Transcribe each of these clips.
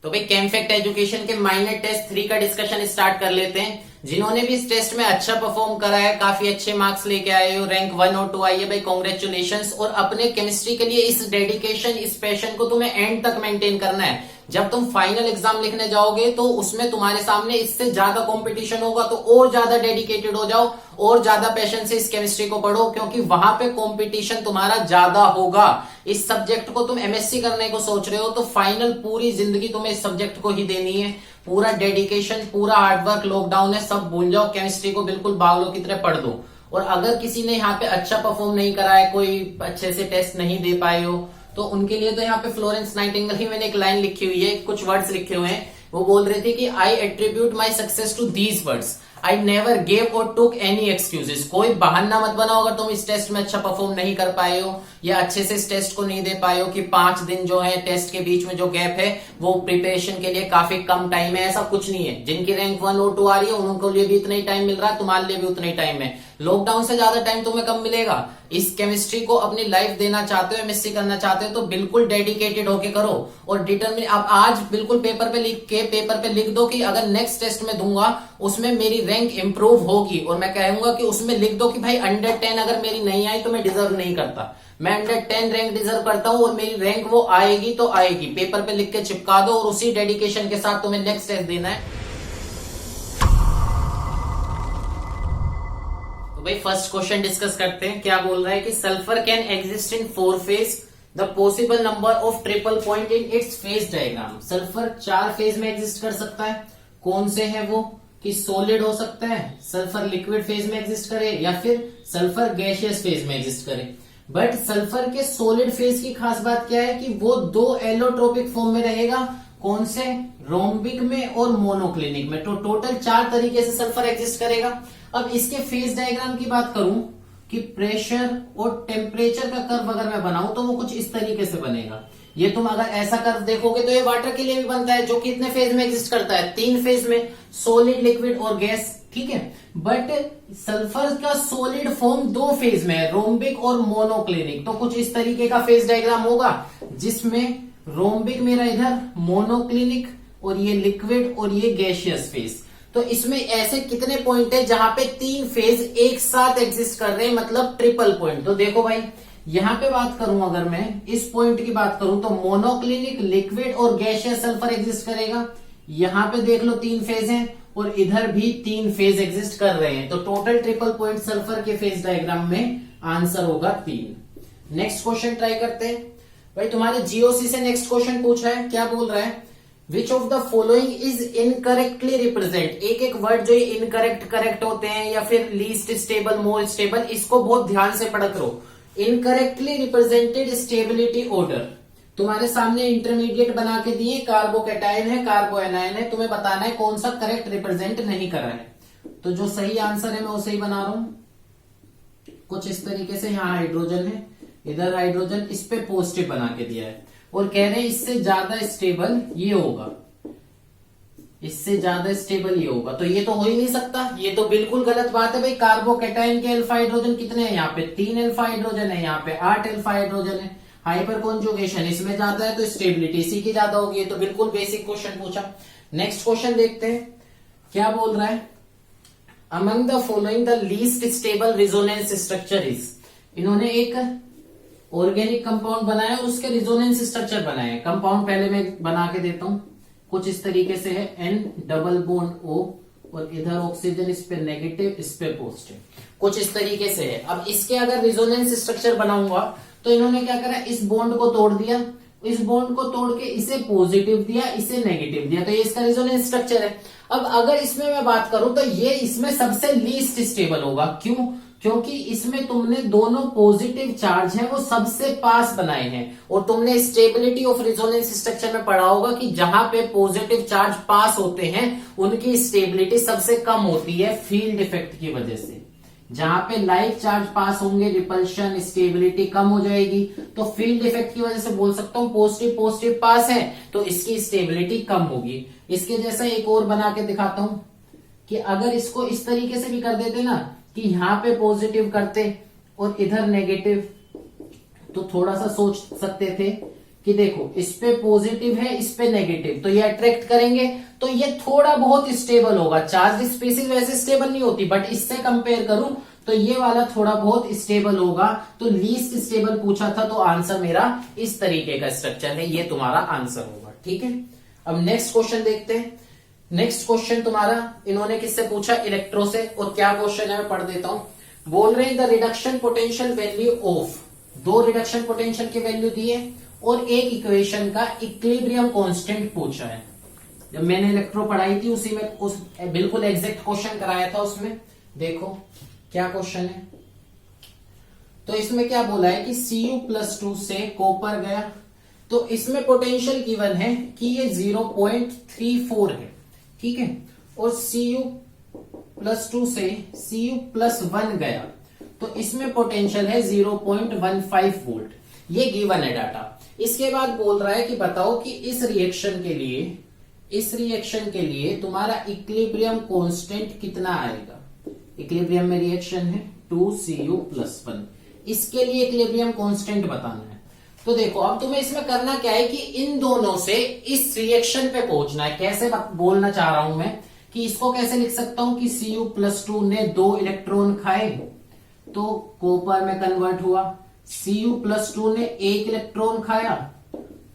तो भाई केमफेक्ट एजुकेशन के माइनर टेस्ट 3 का डिस्कशन स्टार्ट कर लेते हैं। जिन्होंने भी इस टेस्ट में अच्छा परफॉर्म करा है, काफी अच्छे मार्क्स लेके आए हो, रैंक 1 और 2 आई है भाई, कॉन्ग्रेचुलेशंस। और अपने केमिस्ट्री के लिए इस डेडिकेशन, इस पैशन को तुम्हें एंड तक मेंटेन करना है। जब तुम फाइनल एग्जाम लिखने जाओगे तो उसमें तुम्हारे सामने इससे ज्यादा कंपटीशन होगा, तो और ज्यादा डेडिकेटेड हो जाओ और ज्यादा पैशन से इस केमिस्ट्री को पढ़ो, क्योंकि वहां पे कंपटीशन तुम्हारा ज्यादा होगा। इस सब्जेक्ट को तुम एमएससी करने को सोच रहे हो तो फाइनल पूरी जिंदगी तुम्हें इस सब्जेक्ट को ही देनी है। पूरा डेडिकेशन, पूरा हार्डवर्क, लॉकडाउन है, सब भूल जाओ, केमिस्ट्री को बिल्कुल बावलों की तरह पढ़ दो। और अगर किसी ने यहाँ पे अच्छा परफॉर्म नहीं करा है, कोई अच्छे से टेस्ट नहीं दे पाए हो, तो उनके लिए तो यहाँ पे फ्लोरेंस नाइटिंगेल ही मैंने एक लाइन लिखी हुई है, कुछ वर्ड्स लिखे हुए हैं। वो बोल रहे थे कि I attribute my success to these words, I never gave और टुक एनी एक्सक्यूजेस। कोई बहाना मत बनाओ अगर तुम इस टेस्ट में अच्छा परफॉर्म नहीं कर पाए हो या अच्छे से इस टेस्ट को नहीं दे पाए हो कि 5 दिन जो है टेस्ट के बीच में जो गैप है वो प्रिपरेशन के लिए काफी कम टाइम है। ऐसा कुछ नहीं है। जिनकी रैंक 1 और 2 आ रही है उनको लिए भी इतना ही टाइम मिल रहा है, तुम्हारे लिए भी उतना ही टाइम है। लॉकडाउन से ज्यादा टाइम तुम्हें कब मिलेगा? इस केमिस्ट्री को अपनी लाइफ देना चाहते हो, एमएससी करना चाहते हो, तो बिल्कुल डेडिकेटेड होके करो और डिटरमिन। अब आज बिल्कुल पेपर पे लिख दो कि अगर नेक्स्ट टेस्ट में दूंगा उसमें मेरी रैंक इंप्रूव होगी, और मैं कहूंगा कि उसमें लिख दो कि भाई अंडर 10 अगर मेरी नहीं आई तो मैं डिजर्व नहीं करता, मैं अंडर 10 रैंक डिजर्व करता हूं और मेरी रैंक वो आएगी तो आएगी। पेपर पे लिख के चिपका दो और उसी डेडिकेशन के साथ तुम्हें नेक्स्ट टेस्ट देना है। तो भाई फर्स्ट क्वेश्चन डिस्कस करते हैं। क्या बोल रहा है कि sulphur can exist in 4 phase, the possible number of triple point in its phase diagram. Sulphur 4 phase में एग्जिस्ट कर सकता है। कौन से है वो? कि सॉलिड हो सकता है, सल्फर लिक्विड फेज में एग्जिस्ट करे, या फिर सल्फर गैसियस फेज में एग्जिस्ट करे। बट सल्फर के सॉलिड फेज की खास बात क्या है कि वो 2 एलोट्रोपिक फॉर्म में रहेगा। कौन से? रोम्बिक में और मोनोक्लिनिक में। तो टोटल 4 तरीके से सल्फर एग्जिस्ट करेगा। अब इसके फेज डायग्राम की बात करूं कि प्रेशर और टेम्परेचर का कर्व अगर मैं बनाऊं तो वो कुछ इस तरीके से बनेगा। ये तुम अगर ऐसा कर्व देखोगे तो ये वाटर के लिए भी बनता है, जो कितने फेज में एग्जिस्ट करता है? 3 फेज में, सॉलिड, लिक्विड और गैस। ठीक है। बट सल्फर का सॉलिड फॉर्म 2 फेज में है, रोम्बिक और मोनोक्लिनिक। तो कुछ इस तरीके का फेज डायग्राम होगा जिसमें रोम्बिक मेरा इधर, मोनोक्लिनिक और ये लिक्विड और ये गैसियस फेज। तो इसमें ऐसे कितने पॉइंट है जहां पे 3 फेज एक साथ एग्जिस्ट कर रहे हैं, मतलब ट्रिपल पॉइंट। तो देखो भाई, यहां पे बात करूं, अगर मैं इस पॉइंट की बात करूं तो मोनोक्लिनिक, लिक्विड और गैसियस सल्फर एग्जिस्ट करेगा। यहां पे देख लो 3 फेज हैं और इधर भी 3 फेज एग्जिस्ट कर रहे हैं। तो टोटल ट्रिपल पॉइंट सल्फर के फेज डायग्राम में आंसर होगा 3। नेक्स्ट क्वेश्चन ट्राई करते हैं। भाई तुम्हारे जीओसी से नेक्स्ट क्वेश्चन पूछ रहा है। क्या बोल रहा है? विच of the following is incorrectly represent. एक एक वर्ड जो इनकरेक्ट, करेक्ट होते हैं या फिर लीस्ट स्टेबल, मोर स्टेबल, इसको बहुत ध्यान से पढ़ करो। Incorrectly represented stability order. तुम्हारे सामने इंटरमीडिएट बना के दिए, कार्बोकैटायन है, कार्बोएनायन है, तुम्हें बताना है कौन सा करेक्ट रिप्रेजेंट नहीं करा है। तो जो सही आंसर है मैं उसे ही बना रहा हूं। कुछ इस तरीके से, यहाँ हाइड्रोजन है, इधर हाइड्रोजन, इस पे पॉजिटिव बना के दिया है और कह रहे हैं इससे ज्यादा स्टेबल ये होगा, इससे ज्यादा स्टेबल ये होगा। तो ये तो हो ही नहीं सकता, ये तो बिल्कुल गलत बात है भाई। कार्बोकैटायन के अल्फा हाइड्रोजन कितने हैं? यहाँ पे 3 अल्फा हाइड्रोजन है, यहाँ पे 8 अल्फा हाइड्रोजन है। हाइपर कॉन्जुगेशन इसमें ज्यादा है तो स्टेबिलिटी इसी की ज्यादा होगी। ये तो बिल्कुल बेसिक क्वेश्चन पूछा। नेक्स्ट क्वेश्चन देखते हैं क्या बोल रहा है। Among the following the least stable resonance structure is. इन्होंने एक ऑर्गेनिक कंपाउंड बनाया और उसके रिजोनेंस स्ट्रक्चर बनाए। कंपाउंड पहले मैं बना के देता हूं। कुछ इस तरीके से है, N डबल बॉन्ड O और इधर ऑक्सीजन, इस पे नेगेटिव, इस पे पॉजिटिव, कुछ इस तरीके से है। अब इसके अगर रिजोनेंस स्ट्रक्चर बनाऊंगा तो इन्होंने क्या करा, इस बॉन्ड को तोड़ दिया, इस बॉन्ड को तोड़ के इसे पॉजिटिव दिया, इसे नेगेटिव दिया, तो ये इसका रिजोनेंस स्ट्रक्चर है। अब अगर इसमें मैं बात करूं तो ये इसमें सबसे लीस्ट स्टेबल होगा। क्यों? क्योंकि इसमें तुमने दोनों पॉजिटिव चार्ज हैं वो सबसे पास बनाए हैं, और तुमने स्टेबिलिटी ऑफ रिजोनेंस स्ट्रक्चर में पढ़ा होगा कि जहां पे पॉजिटिव चार्ज पास होते हैं उनकी स्टेबिलिटी सबसे कम होती है फील्ड इफेक्ट की वजह से। जहां पे लाइक चार्ज पास होंगे, रिपल्शन, स्टेबिलिटी कम हो जाएगी। तो फील्ड इफेक्ट की वजह से बोल सकता हूं पॉजिटिव पॉजिटिव पास है तो इसकी स्टेबिलिटी कम होगी। इसके जैसा एक और बना के दिखाता हूं कि अगर इसको इस तरीके से भी कर देते ना कि यहां पे पॉजिटिव करते और इधर नेगेटिव, तो थोड़ा सा सोच सकते थे कि देखो इस पे पॉजिटिव है, इस पे नेगेटिव, तो ये अट्रैक्ट करेंगे, तो ये थोड़ा बहुत स्टेबल होगा। चार्ज स्पीसीज वैसे स्टेबल नहीं होती, बट इससे कंपेयर करूं तो ये वाला थोड़ा बहुत स्टेबल होगा। तो लीस्ट स्टेबल पूछा था, तो आंसर मेरा इस तरीके का स्ट्रक्चर है, ये तुम्हारा आंसर होगा। ठीक है, अब नेक्स्ट क्वेश्चन देखते हैं। नेक्स्ट क्वेश्चन तुम्हारा इन्होंने किससे पूछा, इलेक्ट्रो से। और क्या क्वेश्चन है मैं पढ़ देता हूं। बोल रहे हैं the reduction potential value of, दो रिडक्शन पोटेंशियल की वैल्यू दी है और एक इक्वेशन का इक्विलिब्रियम कांस्टेंट पूछा है। जब मैंने इलेक्ट्रो पढ़ाई थी उसी में उस बिल्कुल एग्जैक्ट क्वेश्चन कराया था। उसमें देखो क्या क्वेश्चन है, तो इसमें क्या बोला है कि Cu+2 से कॉपर गया, तो इसमें पोटेंशियल गिवन है कि ये 0.34 है। ठीक है, और Cu+2 से Cu+1 गया, तो इसमें पोटेंशियल है 0.15 वोल्ट। ये गिवन है डाटा। इसके बाद बोल रहा है कि बताओ कि इस रिएक्शन के लिए तुम्हारा इक्विलिब्रियम कांस्टेंट कितना आएगा। इक्विलिब्रियम में रिएक्शन है 2Cu+1, इसके लिए इक्विलिब्रियम कांस्टेंट बताना है। तो देखो अब तुम्हें इसमें करना क्या है कि इन दोनों से इस रिएक्शन पे पहुंचना है। कैसे बोलना चाह रहा हूं मैं कि इसको कैसे लिख सकता हूं कि Cu+2 ने 2 इलेक्ट्रॉन खाए तो कॉपर में कन्वर्ट हुआ, Cu+2 ने 1 इलेक्ट्रॉन खाया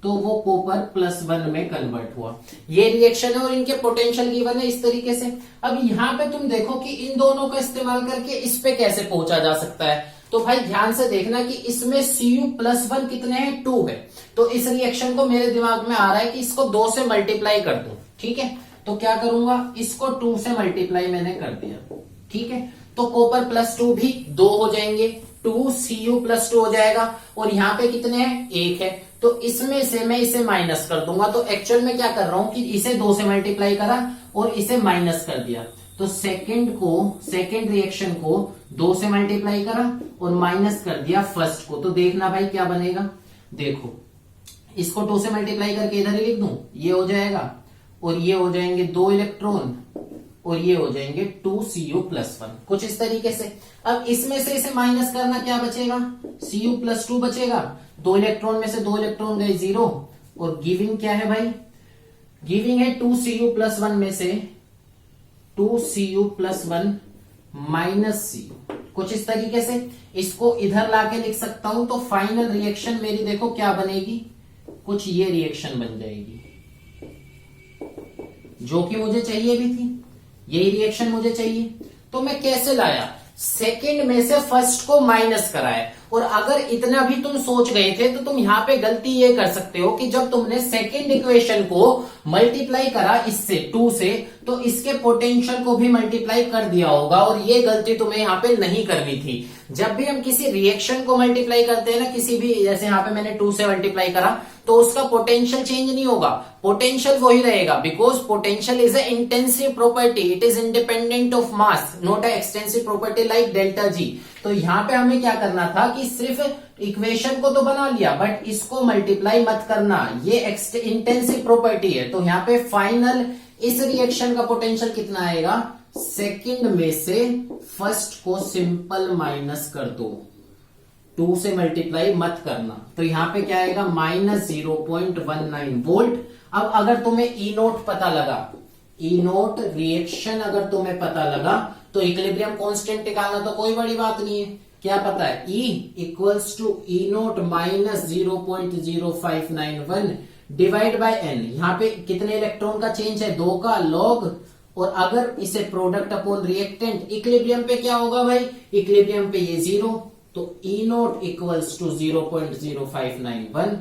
तो वो कॉपर +1 में कन्वर्ट हुआ। ये रिएक्शन है और इनके पोटेंशियल गिवन है इस तरीके से। अब यहां पे तुम देखो कि इन दोनों का इस्तेमाल करके इस पे कैसे पहुंचा जा सकता है। तो भाई ध्यान से देखना कि इसमें Cu+1 कितने हैं, 2 है। तो इस रिएक्शन को मेरे दिमाग में आ रहा है कि इसको 2 से मल्टीप्लाई कर दूं। ठीक है, तो क्या करूंगा, इसको 2 से मल्टीप्लाई मैंने कर दिया। ठीक है, तो कॉपर +2 भी 2 हो जाएंगे, 2Cu+2 हो जाएगा। और यहाँ पे कितने हैं, 1 है, तो इसमें से मैं इसे माइनस कर दूंगा। तो एक्चुअल में क्या कर रहा हूं कि इसे 2 से मल्टीप्लाई करा और इसे माइनस कर दिया। तो सेकंड रिएक्शन को 2 से मल्टीप्लाई करा और माइनस कर दिया फर्स्ट को। तो देखना भाई क्या बनेगा, देखो इसको 2 से मल्टीप्लाई करके इधर ही लिख दूं, ये हो जाएगा और ये हो जाएंगे 2 इलेक्ट्रॉन और ये हो जाएंगे 2Cu+1, कुछ इस तरीके से। अब इसमें से इसे माइनस करना, क्या बचेगा, Cu+2 बचेगा। 2 इलेक्ट्रॉन में से 2 इलेक्ट्रॉन गए 0 और गिविंग क्या है भाई, गिविंग है 2Cu+1 में से 2Cu+1 -Cu, कुछ इस तरीके से। इसको इधर लाके लिख सकता हूं तो फाइनल रिएक्शन मेरी देखो क्या बनेगी, कुछ ये रिएक्शन बन जाएगी जो कि मुझे चाहिए भी थी, यही रिएक्शन मुझे चाहिए। तो मैं कैसे लाया, सेकंड में से फर्स्ट को माइनस कराया। और अगर इतना भी तुम सोच गए थे तो तुम यहां पे गलती ये कर सकते हो कि जब तुमने सेकंड इक्वेशन को मल्टीप्लाई करा इससे 2 से, तो इसके पोटेंशियल को भी मल्टीप्लाई कर दिया होगा। और ये गलती तुम्हें यहाँ पे नहीं करनी थी। जब भी हम किसी रिएक्शन को मल्टीप्लाई करते हैं ना, किसी भी, जैसे यहाँ पे मैंने 2 से मल्टीप्लाई करा, तो उसका पोटेंशियल चेंज नहीं होगा, पोटेंशियल वही रहेगा। Because potential is a intensive property, it is independent of mass, not a extensive property like delta G. तो यहाँ पे हमें क्या करना था कि सिर्फ इक्वेशन को तो बना लिया, बट इसको मल्टीप्लाई मत करना, ये इंटेंसिव प्रॉपर्टी है। तो यहाँ पे फाइनल इस रिएक्शन का पोटेंशियल कितना आएगा, सेकंड में से फर्स्ट को सिंपल माइनस कर दो, 2 से मल्टीप्लाई मत करना। तो यहाँ पे क्या आएगा, -0.19 वोल्ट। अब अगर तुम्हें E0 पता लगा, E0 रिएक्शन अगर तुम्हें पता लगा, तो इक्विलिब्रियम कांस्टेंट निकालना तो कोई बड़ी बात नहीं है। क्या पता है, E = E0 -0.0591 divide bye n। यहाँ पे कितने इलेक्ट्रॉन का चेंज है, 2 का लॉग। और अगर इसे प्रोडक्ट अपॉन रिएक्टेंट, इक्विलिब्रियम पे क्या होगा भाई, इक्विलिब्रियम पे ये 0, तो E0 = 0.0591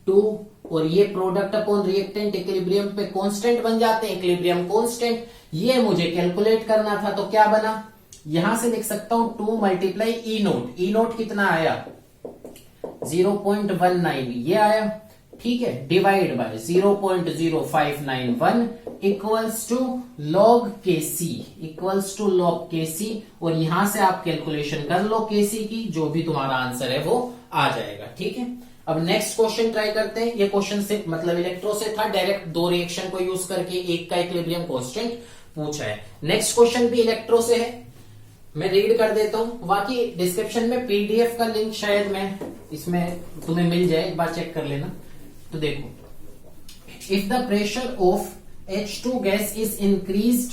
2, और ये प्रोडक्ट अपॉन रिएक्टेंट इक्विलिब्रियम पे कांस्टेंट बन जाते हैं, इक्विलिब्रियम कांस्टेंट। ये मुझे कैलकुलेट करना था, तो क्या बना, यहां से लिख सकता हूं 2 × E0। E0 कितना आया, 0.19 ये आया, ठीक है, divide by 0.0591 equals to log Kc, और यहां से आप कैलकुलेशन कर लो Kc की, जो भी तुम्हारा आंसर है वो आ जाएगा। ठीक है, अब नेक्स्ट क्वेश्चन ट्राई करते हैं। ये क्वेश्चन से मतलब इलेक्ट्रो से था, डायरेक्ट 2 रिएक्शन को यूज करके एक का इक्विलिब्रियम कांस्टेंट पूछा है। नेक्स्ट क्वेश्चन भी इलेक्ट्रो से है, मैं रीड कर देता हूं। बाकी डिस्क्रिप्शन में PDF का लिंक शायद मैं इसमें तुम्हें मिल जाए, एक बार चेक कर लेना। तो देखो, if the pressure of H2 gas is increased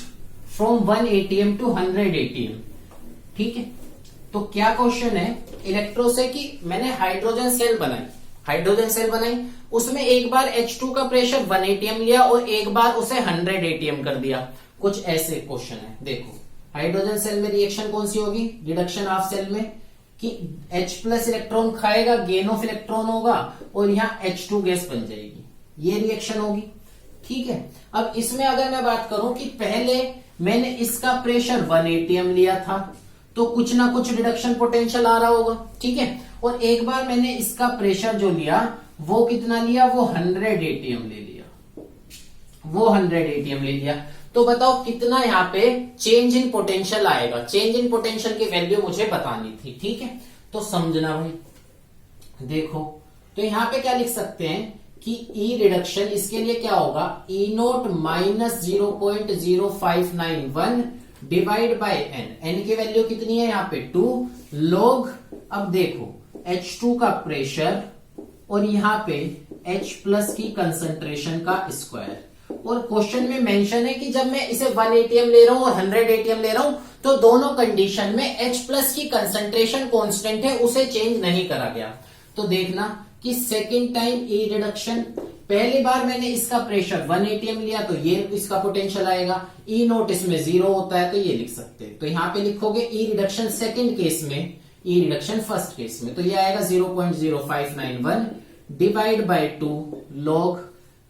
from 1 atm to 100 atm, ठीक है। तो क्या क्वेश्चन है इलेक्ट्रो से कि मैंने हाइड्रोजन सेल बनाई, उसमें एक बार H2 का प्रेशर 1 atm लिया और एक बार उसे 100 atm कर दिया। कुछ ऐसे क्वेश्चन है। देखो हाइड्रोजन सेल में रिएक्शन कौन सी होगी, रिडक्शन ऑफ सेल में, कि H प्लस इलेक्ट्रॉन खाएगा, गेन ऑफ इलेक्ट्रॉन होगा और यहाँ H2 गैस बन जाएगी, ये रिएक्शन होगी, ठीक है। अब इसमें अगर मैं बात करूं कि पहले मैंने इसका प्रेशर 1 atm लिया था, तो कुछ ना कुछ रिडक्शन पोटेंशियल आ रहा होगा, ठीक है। और एक बार मैंने इसका प्रेशर जो लिया वो कितना लिया, वो 100 atm ले लिया, तो बताओ कितना यहाँ पे चेंज इन पोटेंशियल आएगा। चेंज इन पोटेंशियल की वैल्यू मुझे बतानी थी, ठीक है। तो समझना भाई, देखो तो यहाँ पे क्या लिख सकते हैं कि ई रिडक्शन, इसके लिए क्या होगा, E naught minus 0.0591 divide by N की वैल्यू कितनी है यहाँ पे 2 log। अब देखो H2 का प्रेशर और यहाँ पे H प्लस की कंसंट्रेशन का स्क्वायर, और क्वेश्चन में मेंशन है कि जब मैं इसे 1 atm ले रहा हूं और 100 atm ले रहा हूं तो दोनों कंडीशन में H प्लस की कंसंट्रेशन कांस्टेंट है, उसे चेंज नहीं करा गया। तो देखना कि सेकेंड टाइम ई रिडक्शन, पहली बार मैंने इसका प्रेशर 1 atm लिया तो ये इसका पोटेंशियल आएगा, ई नोट इसमें 0 होता है तो ये लिख सकते हैं। तो यहाँ पे लिखोगे ई रिडक्शन सेकेंड केस में, ई रिडक्शन फर्स्ट केस में, तो ये आएगा 0.0591 डिवाइड बाय 2 log,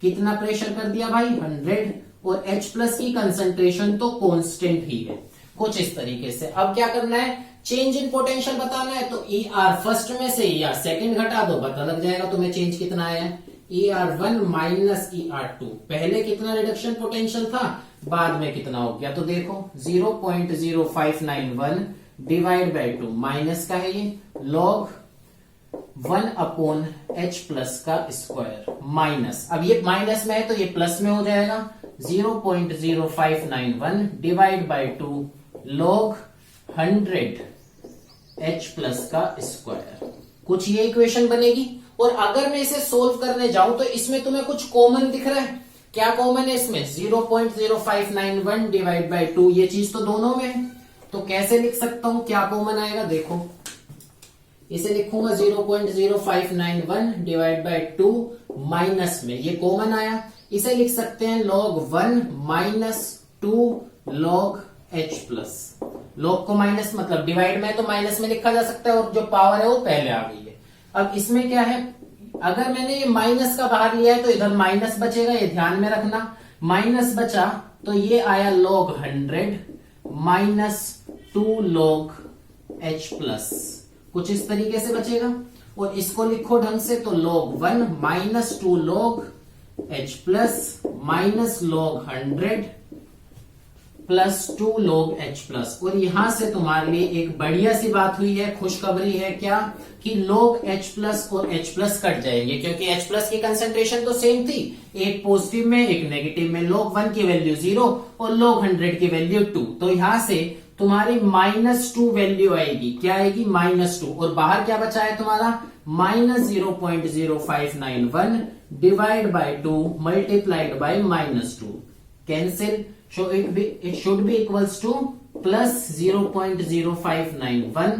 कितना प्रेशर कर दिया भाई 100, और H प्लस की कंसंट्रेशन तो कांस्टेंट ही है, कुछ इस तरीके से। अब क्या करना है, चेंज इन पोटेंशियल बताना है, तो ई आर फर्स्ट में से ई आर सेकेंड घटा दो, पता लग जाएगा तुम्हें चेंज कितना आया है। E R 1 minus E R 2, पहले कितना रिडक्शन पोटेंशियल था, बाद में कितना हो गया, तो देखो 0.0591 डिवाइड बाय 2, माइनस का है ये, log 1 अपॉन H प्लस का स्क्वायर माइनस, अब ये माइनस में है तो ये प्लस में हो जाएगा, 0.0591 divide bye 2 log 100 H plus का स्क्वायर, कुछ ये इक्वेशन बनेगी। और अगर मैं इसे सोल्व करने जाऊं तो इसमें तुम्हें कुछ कॉमन दिख रहा है, क्या कॉमन है इसमें, 0.0591 डिवाइड बाय 2, ये चीज तो दोनों में है, तो कैसे लिख सकता हूं, क्या कॉमन आएगा, देखो इसे लिखूंगा 0.0591 डिवाइड बाय 2 माइनस में, ये कॉमन आया, इसे लिख सकते हैं log 1 minus 2 log H plus, log को माइनस मतलब डिवाइड में तो माइनस में लिखा जा सकता है, और जो पावर है वो पहले आ गई है। अब इसमें क्या है, अगर मैंने ये माइनस का बाहर लिया है तो इधर माइनस बचेगा, ये ध्यान में रखना, माइनस बचा तो ये आया log 100 minus 2 log H plus, कुछ इस तरीके से बचेगा। और इसको लिखो ढंग से, तो log 1 minus 2 log H plus minus log 100 plus 2 log H plus. और यहां से तुम्हारे लिए एक बढ़िया सी बात हुई है, खुशखबरी है, क्या कि log H प्लस और H प्लस कट जाएंगे, क्योंकि H प्लस की कंसंट्रेशन तो सेम थी, एक पॉजिटिव में एक नेगेटिव में, log 1 की वैल्यू 0 और log 100 की वैल्यू 2, तो यहां से तुम्हारी -2 वैल्यू आएगी, क्या आएगी -2, और बाहर क्या बचा है तुम्हारा -0.0591 divide bye 2 multiplied by -2, cancel, so it should be equals to plus 0.0591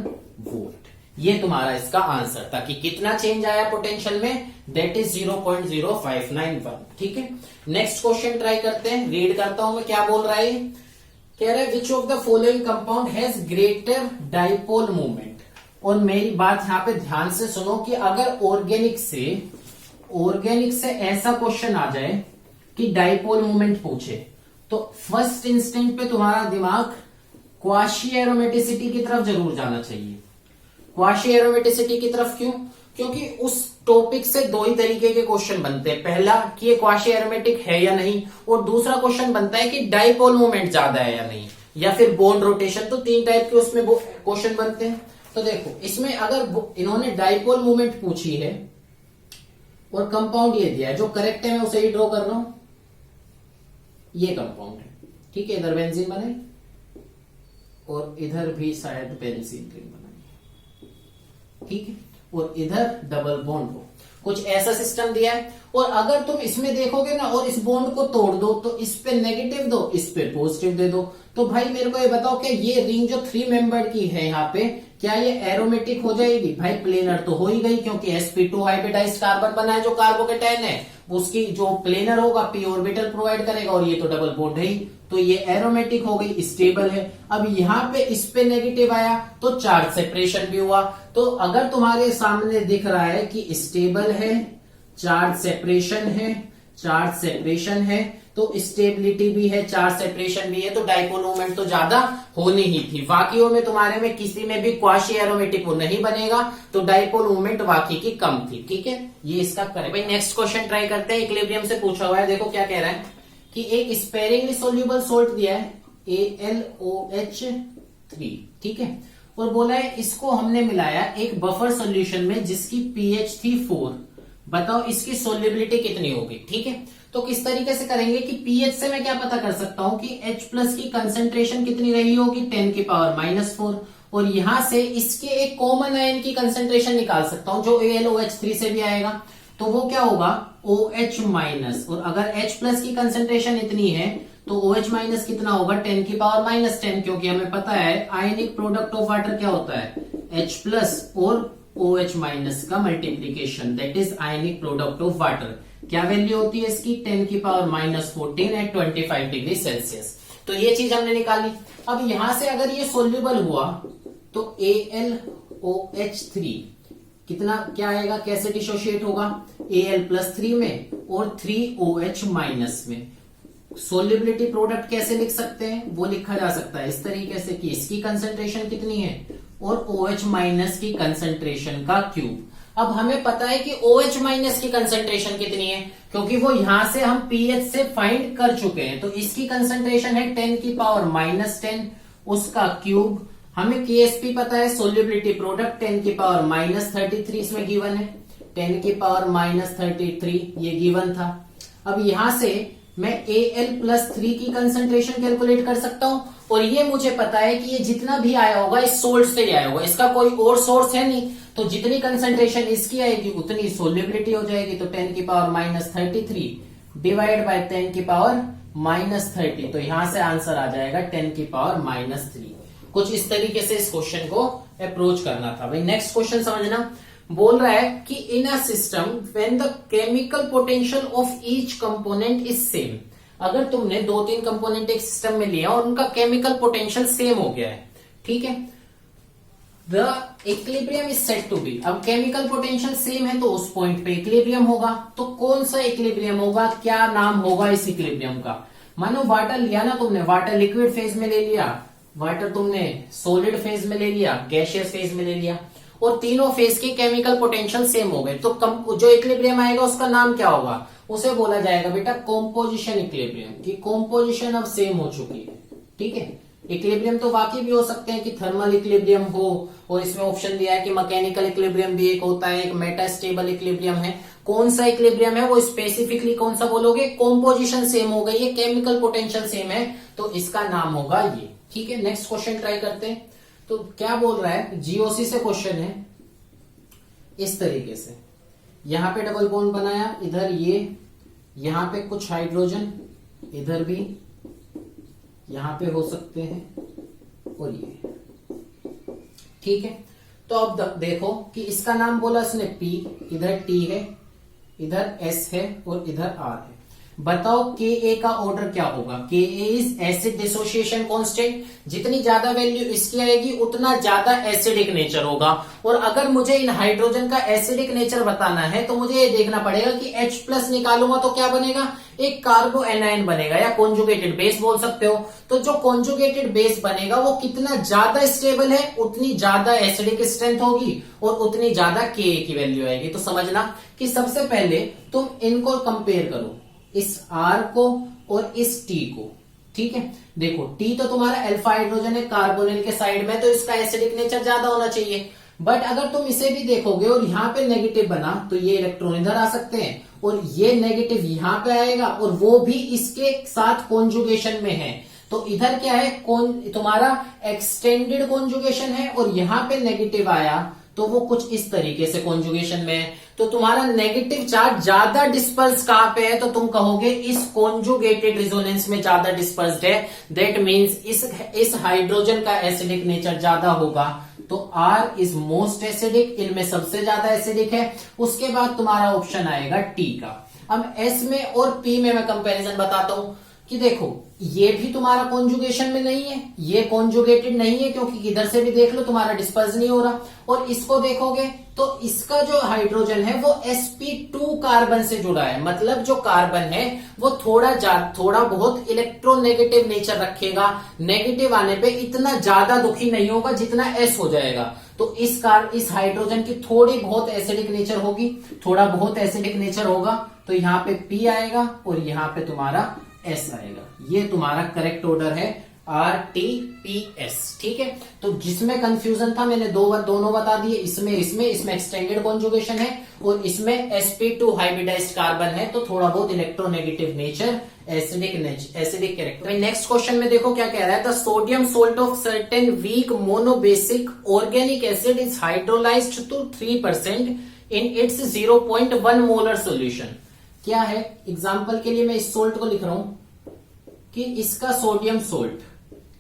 volt. ये तुम्हारा इसका आंसर था कि कितना चेंज आया पोटेंशियल में, दैट इज 0.0591, ठीक है। नेक्स्ट क्वेश्चन ट्राई करते हैं, रीड करता हूं मैं क्या बोल रहा है। कह रहा है विच of the following compound has greater dipole movement. और मेरी बात यहाँ पे ध्यान से सुनो कि अगर ऑर्गेनिक से ऐसा क्वेश्चन आ जाए कि डाइपोल मूवमेंट पूछे, तो फर्स्ट इंस्टेंट पे तुम्हारा दिमाग क्वाशी एरोमेटिसिटी की तरफ जरूर जाना चाहिए। क्वाशी एरोमेटिसिटी की तरफ क्यों, क्योंकि उस टॉपिक से दो ही तरीके के क्वेश्चन बनते हैं, पहला कि ये क्वाशी एरोमेटिक है या नहीं, और दूसरा क्वेश्चन बनता है कि डाइपोल मूवमेंट ज्यादा है या नहीं, या फिर बॉन्ड रोटेशन, तो 3 टाइप के उसमें क्वेश्चन बनते हैं। तो देखो इसमें अगर इन्होंने डाइपोल मूवमेंट पूछी है और कंपाउंड ये दिया है, जो करेक्ट है मैं उसे ही ड्रॉ कर रहा हूं, ये कंपाउंड है, ठीक है, इधर बेंजीन बनाई और इधर भी शायद बेंजीन रिंग बनाई, ठीक है, और इधर डबल बॉन्ड हो, कुछ ऐसा सिस्टम दिया है। और अगर तुम इसमें देखोगे ना और इस बॉन्ड को तोड़ दो तो इस पे नेगेटिव दो, इस पे पॉजिटिव दे दो। तो भाई मेरे को ये बताओ कि ये रिंग जो 3 मेंबर्ड की है यहाँ पे, क्या ये एरोमेटिक हो जाएगी? भाई प्लेनर तो हो ही गई, क्योंकि sp2 हाइब्रिडाइज्ड कार्बन बना है जो कार्बोकेटायन है, उसकी जो प्लेनर होगा p ऑर्बिटल प्रोवाइड करेगा, और ये तो डबल बॉन्ड है ही, तो ये एरोमेटिक हो गई, स्टेबल है। अब यहाँ पे इस पे नेगेटिव आया तो चार्ज सेपरेशन भी हुआ। तो अगर तुम्हारे सामने दिख रहा है कि स्टेबल है, चार्ज सेपरेशन है, चार्ज सेपरेशन है, तो स्टेबिलिटी भी है, चार्ज सेपरेशन भी है, तो डाइपोल मोमेंट तो ज्यादा होनी ही थी। बाकियों में तुम्हारे में किसी में भी क्वाशी एरोमेटिक वो नहीं बनेगा, तो डाइपोल मोमेंट बाकी की कम थी। ठीक है, ये इसका करें। भाई नेक्स्ट क्वेश्चन ट्राई करते हैं। इक्विलिब्रियम से पूछा हुआ है, देखो क्या कह रहा है कि एक स्पेरिंगली सोल्यूबल सोल्ट दिया है AlOH3, ठीक है, और बोला है इसको हमने मिलाया एक बफर सोल्यूशन में जिसकी pH थी 4, बताओ इसकी सोल्युबिलिटी कितनी होगी। ठीक है, तो किस तरीके से करेंगे कि pH से मैं क्या पता कर सकता हूं कि H+ की कंसेंट्रेशन कितनी रही होगी, 10⁻⁴, और यहां से इसके एक कॉमन आयन की कंसेंट्रेशन निकाल सकता हूं जो AlOH3 से भी आएगा, तो वो क्या होगा OH-, और अगर H+ की कंसेंट्रेशन इतनी है तो OH- कितना होगा 10⁻⁻10, क्योंकि हमें पता है आयनिक प्रोडक्ट ऑफ वाटर क्या होता है H+ और OH- का multiplication, that is ionic product of water. क्या वैल्यू होती है इसकी 10⁻⁻14 एट 25 डिग्री सेल्सियस। तो ये चीज हमने निकाली। अब यहां से अगर ये सोल्यूबल हुआ तो AlOH3 कितना क्या आएगा, कैसे डिसोशिएट होगा Al+3 में और 3OH- में। सोल्युबिलिटी प्रोडक्ट कैसे लिख सकते हैं, वो लिखा जा सकता है इस तरीके से कि इसकी कंसेंट्रेशन कितनी है और OH- की कंसेंट्रेशन का क्यूब। अब हमें पता है कि OH- की कंसेंट्रेशन कितनी है, क्योंकि वो यहां से हम pH से फाइंड कर चुके हैं, तो इसकी कंसेंट्रेशन है 10⁻⁻10, उसका क्यूब। हमें KSP पता है, सोल्युबिलिटी प्रोडक्ट 10⁻⁻33 इसमें गिवन है, 10⁻⁻33 ये गिवन था। अब यहां से मैं Al+3 की कंसेंट्रेशन कैलकुलेट कर सकता हूं, और ये मुझे पता है कि ये जितना भी आया होगा इस सोल्ट से ही आया होगा, इसका कोई और सोर्स है नहीं, तो जितनी कंसेंट्रेशन इसकी आएगी उतनी सोल्युबिलिटी हो जाएगी। तो 10⁻⁻33 डिवाइड बाय 10⁻⁻30, तो यहां से आंसर आ जाएगा 10⁻⁻3। कुछ इस तरीके से इस क्वेश्चन को अप्रोच करना था। भाई नेक्स्ट क्वेश्चन समझना, बोल रहा है कि in a system when the chemical potential of each component is same. अगर तुमने 2-3 कंपोनेंट एक सिस्टम में लिया और उनका केमिकल पोटेंशियल सेम हो गया है, ठीक है, the equilibrium is said to be. अब केमिकल पोटेंशियल सेम है तो उस पॉइंट पे इक्विलिब्रियम होगा। तो कौन सा इक्विलिब्रियम होगा, क्या नाम होगा इस इक्विलिब्रियम का? मानो वाटर लिया ना तुमने, वाटर लिक्विड फेज में ले लिया, वाटर तुमने सॉलिड फेज में ले लिया, गैसियस फेज में ले लिया, और तीनों फेज के केमिकल पोटेंशियल सेम हो गए, तो जो इक्विलिब्रियम आएगा उसका नाम क्या होगा? उसे बोला जाएगा बेटा कॉम्पोजिशन इक्विलिब्रियम, की कॉम्पोजिशन अब सेम हो चुकी है। ठीक है, इक्विलिब्रियम तो बाकी भी हो सकते हैं कि थर्मल इक्विलिब्रियम हो, और इसमें ऑप्शन दिया है कि मैकेनिकल इक्विलिब्रियम भी एक होता है, एक मेटास्टेबल इक्विलिब्रियम है। कौन सा इक्विलिब्रियम है वो स्पेसिफिकली कौन सा बोलोगे? कॉम्पोजिशन सेम हो गई है, केमिकल पोटेंशियल सेम है, तो इसका नाम होगा ये। ठीक है, नेक्स्ट क्वेश्चन ट्राई करते हैं। तो क्या बोल रहा है, जीओसी से क्वेश्चन है इस तरीके से, यहां पे डबल बॉन्ड बनाया, इधर ये, यहां पे कुछ हाइड्रोजन, इधर भी, यहां पे हो सकते हैं, और ये। ठीक है, तो अब देखो कि इसका नाम बोला इसने P, इधर T है, इधर S है और इधर R है। बताओ Ka का ऑर्डर क्या होगा? Ka is acid dissociation constant, जितनी ज्यादा वैल्यू इसकी आएगी उतना ज्यादा एसिडिक नेचर होगा। और अगर मुझे इन हाइड्रोजन का एसिडिक नेचर बताना है तो मुझे ये देखना पड़ेगा कि H+ निकालूंगा तो क्या बनेगा, एक कार्बो एनायन बनेगा, या कॉन्जुगेटेड बेस बोल सकते हो। तो जो कॉन्जुगेटेड बेस बनेगा वो कितना ज्यादा स्टेबल है उतनी ज्यादा एसिडिक स्ट्रेंथ होगी और उतनी ज्यादा Ka की वैल्यू आएगी। तो समझना कि सबसे पहले तुम इनको कंपेयर करो, इस R को और इस T को। ठीक है, देखो T तो तुम्हारा अल्फा हाइड्रोजन है कार्बोनिल के साइड में, तो इसका एसिडिक नेचर ज्यादा होना चाहिए। बट अगर तुम इसे भी देखोगे और यहाँ पे नेगेटिव बना तो ये इलेक्ट्रॉन इधर आ सकते हैं और ये नेगेटिव यहाँ पे आएगा, और वो भी इसके साथ कॉन्जुगेशन में है। तो इधर क्या है, तुम्हारा एक्सटेंडेड कॉन्जुगेशन है, और यहाँ पे नेगेटिव आया तो वो कुछ इस तरीके से कॉन्जुगेशन में है। तो तुम्हारा नेगेटिव चार्ज ज्यादा डिस्पर्स कहां पे है, तो तुम कहोगे इस कॉन्जुगेटेड रिजोनेंस में ज्यादा डिस्पर्स्ड है। दैट मीन्स इस हाइड्रोजन का एसिडिक नेचर ज्यादा होगा। तो R इज मोस्ट एसिडिक, इनमें सबसे ज्यादा एसिडिक है। उसके बाद तुम्हारा ऑप्शन आएगा टी का। अब S में और P में मैं कंपैरिजन बताता हूं कि देखो ये भी तुम्हारा कॉन्जुगेशन में नहीं है, ये कॉन्जुगेटेड नहीं है, क्योंकि किधर से भी देख लो तुम्हारा डिस्पर्स नहीं हो रहा। और इसको देखोगे तो इसका जो हाइड्रोजन है वो sp2 कार्बन से जुड़ा है, मतलब जो कार्बन है वो थोड़ा बहुत इलेक्ट्रोनेगेटिव नेचर रखेगा। नेगेटिव आने पे इतना ज्यादा दुखी नहीं होगा जितना S हो जाएगा। तो इस हाइड्रोजन की थोड़ी बहुत एसिडिक नेचर होगी, थोड़ा बहुत एसिडिक नेचर होगा। तो यहाँ पे P आएगा और यहाँ पे तुम्हारा S आएगा। ये तुम्हारा करेक्ट ऑर्डर है RTPS। ठीक है, तो जिसमें कंफ्यूजन था मैंने दोनों बता दिए। इसमें एक्सटेंडेड कॉन्जुगेशन है और इसमें sp2 हाइब्रिडाइज्ड कार्बन है, तो थोड़ा बहुत electronegative nature, acidic character. Next question में देखो क्या कह रहा है। The sodium salt of certain weak monobasic organic acid is hydrolysed to 3% in its 0.1 molar solution. क्या है, एग्जाम्पल के लिए मैं इस सोल्ट को लिख रहा हूं कि इसका सोडियम सोल्ट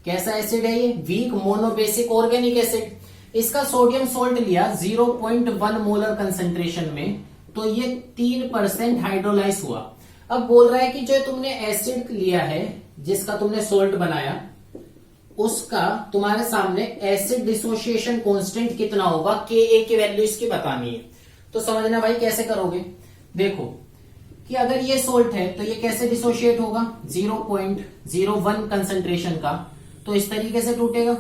कैसा एसिड है, ये वीक मोनोबेसिक ऑर्गेनिक एसिड। इसका सोडियम सोल्ट लिया 0.1 मोलर कंसेंट्रेशन में, तो ये 3% हाइड्रोलाइज हुआ। अब बोल रहा है कि जो तुमने एसिड लिया है, जिसका तुमने सोल्ट बनाया, उसका तुम्हारे सामने एसिड डिसोसिएशन कांस्टेंट कितना होगा, Ka की वैल्यू इसकी बतानी है। तो समझना भाई कैसे करोगे। देखो कि अगर ये सोल्ट है तो ये कैसे डिसोशिएट होगा, 0.01 कंसेंट्रेशन का, तो इस तरीके से टूटेगा।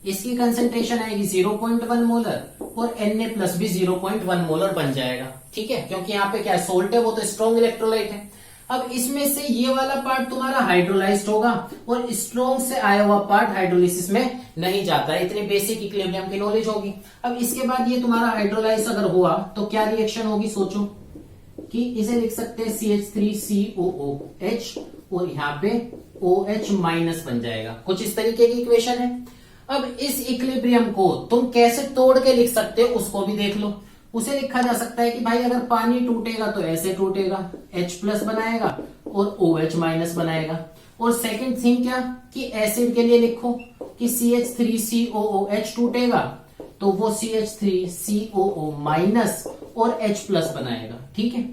इसकी कंसेंट्रेशन आएगी 0.1 मोलर और Na+ भी 0.1 मोलर बन जाएगा। ठीक है, क्योंकि यहाँ पे क्या है, सोल्ट है, वो तो स्ट्रॉन्ग इलेक्ट्रोलाइट है। अब इसमें से ये वाला पार्ट तुम्हारा हाइड्रोलाइज्ड होगा और स्ट्रॉन्ग से आया हुआ पार्ट हाइड्रोलिसिस में नहीं जाता है। इतनी बेसिक इक्विलिब्रियम की नॉलेज होगी। अब इसके बाद ये तुम्हारा हाइड्रोलाइज अगर हुआ तो क्या रिएक्शन होगी, सोचो कि इसे लिख सकते हैं CH3COOH और यहाँ पे OH- बन जाएगा। कुछ इस तरीके की इक्वेशन है। अब इस इक्विलिब्रियम को तुम कैसे तोड़ के लिख सकते हो उसको भी देख लो। उसे लिखा जा सकता है कि भाई अगर पानी टूटेगा तो ऐसे टूटेगा, H+ बनाएगा और OH- बनाएगा। और सेकंड थिंग क्या कि एसिड के लिए लिखो कि CH3COOH टूटेगा तो वो CH3COO- और H+ बनाएगा। ठीक है,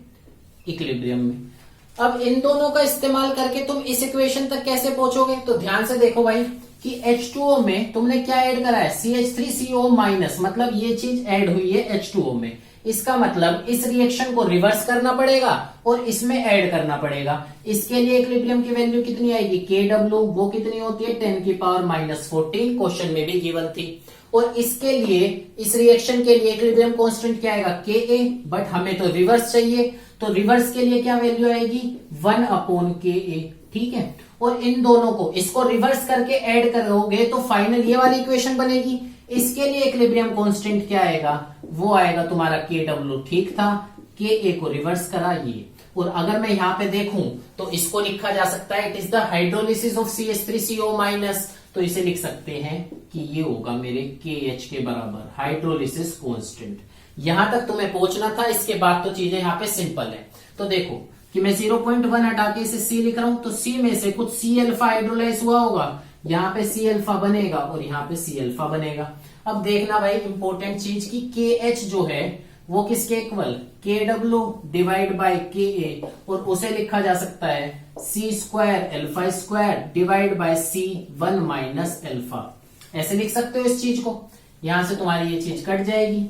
इक्विलिब्रियम में। अब इन दोनों का इस्तेमाल करके तुम इस इक्वेशन तक कैसे पहुंचोगे, तो ध्यान से देखो भाई कि H2O में तुमने क्या ऐड करा है, CH3CO-, मतलब ये चीज ऐड हुई है H2O में। इसका मतलब इस रिएक्शन को रिवर्स करना पड़ेगा और इसमें ऐड करना पड़ेगा। इसके लिए इक्विलिब्रियम की वैल्यू कितनी आएगी, Kw, वो कितनी होती है 10⁻⁻14, क्वेश्चन में भी गिवन थी। और इसके लिए, इस रिएक्शन के लिए इक्विलिब्रियम कांस्टेंट क्या आएगा, Ka, बट हमें तो रिवर्स चाहिए, तो रिवर्स के लिए क्या वैल्यू आएगी 1/Ka। ठीक है, और इन दोनों को, इसको रिवर्स करके ऐड करोगे तो फाइनल ये वाली इक्वेशन बनेगी। इसके लिए इक्विलिब्रियम कांस्टेंट क्या आएगा, वो आएगा तुम्हारा Kw। ठीक था, Ka को रिवर्स करा ये। और अगर मैं यहाँ पे देखूं तो इसको लिखा जा सकता है it is the hydrolysis of CH3CO-, तो इसे लिख सकते हैं कि ये होगा मेरे KH के बराबर हाइड्रोलिसिस कांस्टेंट। यहां तक तुम्हें पहुंचना था, इसके बाद तो चीजें यहाँ पे सिंपल है। तो देखो कि मैं 0.1 हटा के इसे C लिख रहा हूं, तो C में से कुछ C अल्फा हाइड्रोलाइज हुआ होगा, यहाँ पे C अल्फा बनेगा और यहाँ पे C अल्फा बनेगा। अब देखना भाई इंपॉर्टेंट चीज की KH जो है वो किसके equal, Kw divide by Ka, और उसे लिखा जा सकता है C² divide by C1 - alpha. ऐसे लिख सकते हो इस चीज को। यहां से तुम्हारी ये चीज कट जाएगी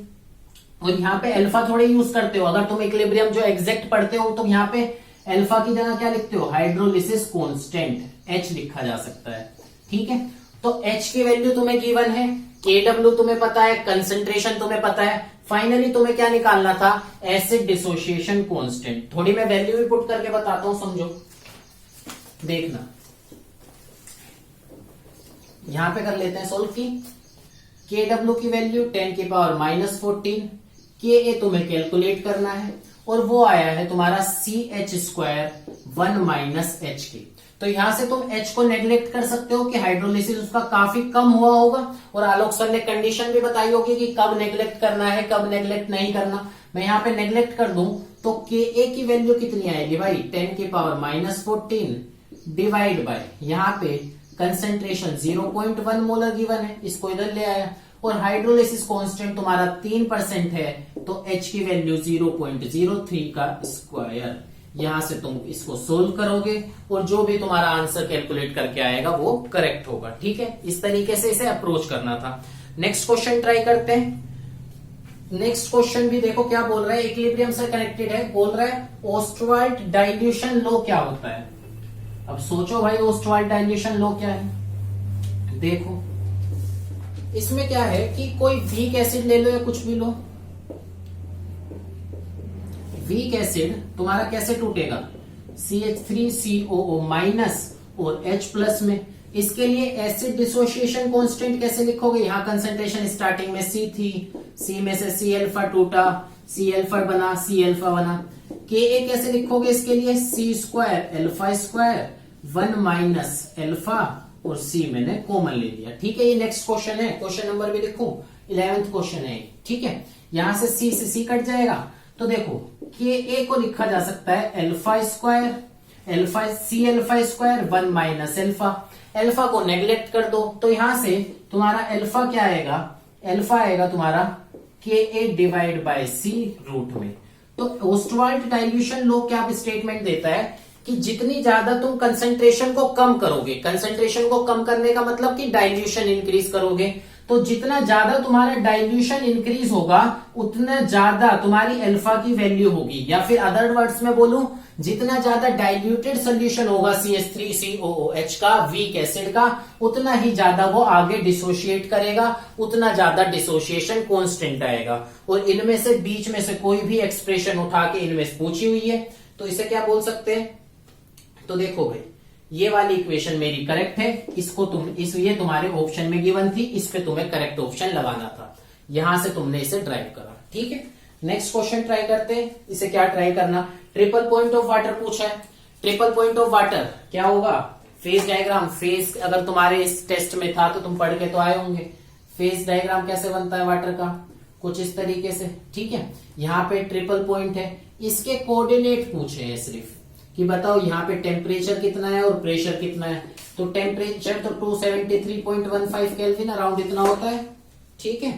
और यहाँ पे अल्फा थोड़े यूज करते हो। अगर तुम इक्विलिब्रियम जो एग्जैक्ट पढ़ते हो तो यहाँ पे अल्फा की जगह क्या लिखते हो, हाइड्रोलिसिस कांस्टेंट H लिखा जा सकता है। ठीक है, तो H की वैल्यू तुम्हें गिवन है, Kw तुम्हें पता है, कंसंट्रेशन तुम्हें पता है। फाइनली तुम्हें क्या निकालना था, एसिड डिसोसिएशन कांस्टेंट। थोड़ी मैं वैल्यू भी पुट करके बताता हूं, समझो, देखना। यहां पे कर लेते हैं सोल्व की। Kw की वैल्यू 10⁻⁻14, Ka तुम्हें कैलकुलेट करना है और वो आया है तुम्हारा CH² 1 - Hk। तो यहां से तुम H को नेग्लेक्ट कर सकते हो कि हाइड्रोलिसिस उसका काफी कम हुआ होगा, और आलोक सर ने कंडीशन भी बताई होगी कि कब नेग्लेक्ट करना है कब नेग्लेक्ट नहीं करना। मैं यहाँ पे नेग्लेक्ट कर दूं तो Ka की वैल्यू कितनी आएगी भाई, 10 की पावर -14 डिवाइड बाय यहाँ पे कंसेंट्रेशन 0.1 मोलर गिवन है, इसको इधर ले आया, और हाइड्रोलिसिस कांस्टेंट तुम्हारा 3% है, तो H की वैल्यू 0.03 का स्क्वायर। यहां से तुम इसको सोल्व करोगे और जो भी तुम्हारा आंसर कैलकुलेट करके आएगा वो करेक्ट होगा। ठीक है, इस तरीके से इसे अप्रोच करना था। नेक्स्ट क्वेश्चन ट्राई करते हैं। नेक्स्ट क्वेश्चन भी देखो क्या बोल रहा है, इक्विलिब्रियम से कनेक्टेड है। बोल रहा है ओस्टवाल्ड डाइल्यूशन लॉ क्या होता है। अब सोचो भाई ओस्टवाल्ड डाइल्यूशन लॉ क्या है। देखो इसमें क्या है कि कोई वीक एसिड ले लो या कुछ भी लो, वीक एसिड तुम्हारा कैसे टूटेगा, CH3COO माइनस और H प्लस में। इसके लिए एसिड डिसोसिएशन कांस्टेंट कैसे लिखोगे, यहाँ कंसंट्रेशन स्टार्टिंग में C थी, C में से C अल्फा टूटा, C अल्फा बना, C अल्फा बना। Ka कैसे लिखोगे इसके लिए, C square alpha square 1 minus alpha, और C मैंने कॉमन ले लिया। ठीक है, ये नेक्स्ट क्वेश्चन है, क्वेश्चन नंबर भी लिखूं 11th क्वेश्चन है। ठीक है, यहां से C से C कट जाएगा, तो देखो Ka को लिखा जा सकता है alpha square alpha C alpha square 1 minus alpha. Alpha को नेग्लेक्ट कर दो, तो यहां से तुम्हारा अल्फा क्या आएगा, अल्फा आएगा तुम्हारा Ka divide by C root में। तो ओस्टवाल्ड डाइल्यूशन लॉ क्या स्टेटमेंट देता है कि जितनी ज्यादा तुम कंसंट्रेशन को कम करोगे, कंसंट्रेशन को कम करने का मतलब कि डाइल्यूशन इंक्रीज करोगे, तो जितना ज्यादा तुम्हारा डाइल्यूशन इंक्रीज होगा उतना ज्यादा तुम्हारी अल्फा की वैल्यू होगी, या फिर अदर वर्ड्स में बोलूं जितना ज्यादा डाइल्यूटेड सोल्यूशन होगा CH3COOH का वीक एसिड का, उतना ही ज्यादा वो आगे डिसोशिएट करेगा, उतना ज्यादा डिसोशिएशन कांस्टेंट आएगा। और इनमें से बीच में से कोई भी एक्सप्रेशन उठा के इनमें पूछी हुई है तो इसे क्या बोल सकते हैं। तो देखो भाई ये वाली इक्वेशन मेरी करेक्ट है, इसको ये तुम्हारे ऑप्शन में गिवन थी, इस पे तुम्हें करेक्ट ऑप्शन लगाना था, यहां से तुमने इसे ड्राइव करा। ठीक है, नेक्स्ट क्वेश्चन ट्राई करते हैं। इसे क्या ट्राई करना, ट्रिपल पॉइंट ऑफ वाटर पूछा है। ट्रिपल पॉइंट ऑफ वाटर क्या होगा, फेज डायग्राम। फेज अगर तुम्हारे इस टेस्ट में था तो तुम पढ़ के तो आए होंगे। फेज डायग्राम कैसे बनता है वाटर का, कुछ इस तरीके से। ठीक है, यहाँ पे ट्रिपल पॉइंट है, इसके कोऑर्डिनेट पूछे हैं सिर्फ कि बताओ यहाँ पे टेम्परेचर कितना है और प्रेशर कितना है। तो टेम्परेचर तो 273.15 केल्विन अराउंड इतना होता है। ठीक है,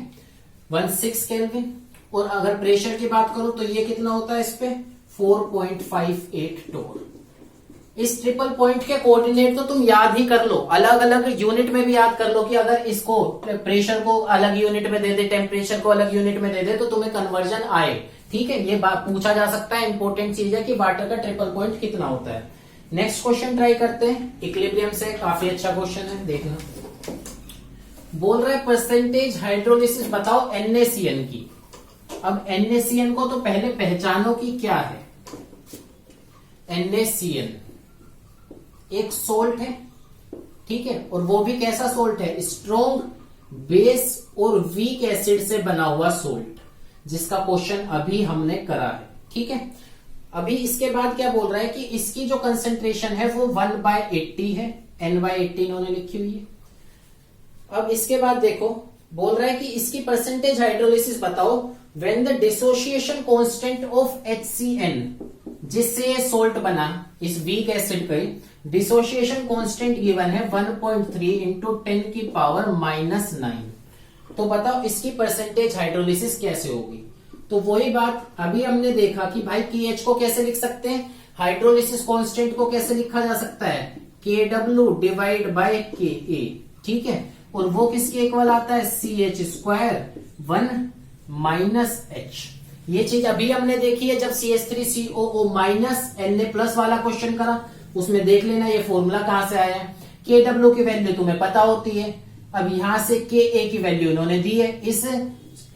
16 केल्विन। और अगर प्रेशर की बात करो तो ये कितना होता है इस पे 4.58 टोर। इस ट्रिपल पॉइंट के कोऑर्डिनेट तो तुम याद ही कर लो, अलग अलग यूनिट में भी याद कर लो कि अगर इसको प्रेशर को अलग यूनिट में दे दे, टेम्परेचर को अलग यूनिट में दे दे तो तुम्हें कन्वर्जन आए। ठीक है, ये बात पूछा जा सकता है, इंपॉर्टेंट चीज है कि वाटर का ट्रिपल पॉइंट कितना होता है। नेक्स्ट क्वेश्चन ट्राई करते हैं, इक्विलिब्रियम से, काफी अच्छा क्वेश्चन है, देखना। बोल रहा है परसेंटेज हाइड्रोलिसिस बताओ NaCN की। अब NaCN को तो पहले पहचानो कि क्या है। NaCN एक सोल्ट है, ठीक है, और वो भी कैसा सोल्ट है, स्ट्रॉन्ग बेस और वीक एसिड से बना हुआ सोल्ट, जिसका क्वेश्चन अभी हमने करा है। ठीक है, अभी इसके बाद क्या बोल रहा है कि इसकी जो कंसेंट्रेशन है वो 1/80 है, N/80 इन्होंने लिखी हुई है। अब इसके बाद देखो बोल रहा है कि इसकी परसेंटेज हाइड्रोलिसिस बताओ when the dissociation constant of HCN, जिससे ये सोल्ट बना, इस वीक एसिड का डिसोसिएशन कांस्टेंट गिवन है 1.3 इंटू 10 की पावर -9। तो बताओ इसकी परसेंटेज हाइड्रोलिसिस कैसे होगी। तो वही बात अभी हमने देखा कि भाई KH को कैसे लिख सकते हैं, हाइड्रोलिसिस कांस्टेंट को कैसे लिखा जा सकता है, KW डिवाइड बाय KA। ठीक है, और वो किसके इक्वल आता है, CH स्क्वायर 1 माइनस H। ये चीज अभी हमने देखी है जब CH3COO माइनस Na प्लस वाला क्वेश्चन करा, उसमें देख लेना ये फॉर्मूला कहां से आया है। KW की वैल्यू तुम्हें पता होती है, अब यहां से Ka की वैल्यू इन्होंने दी है, इस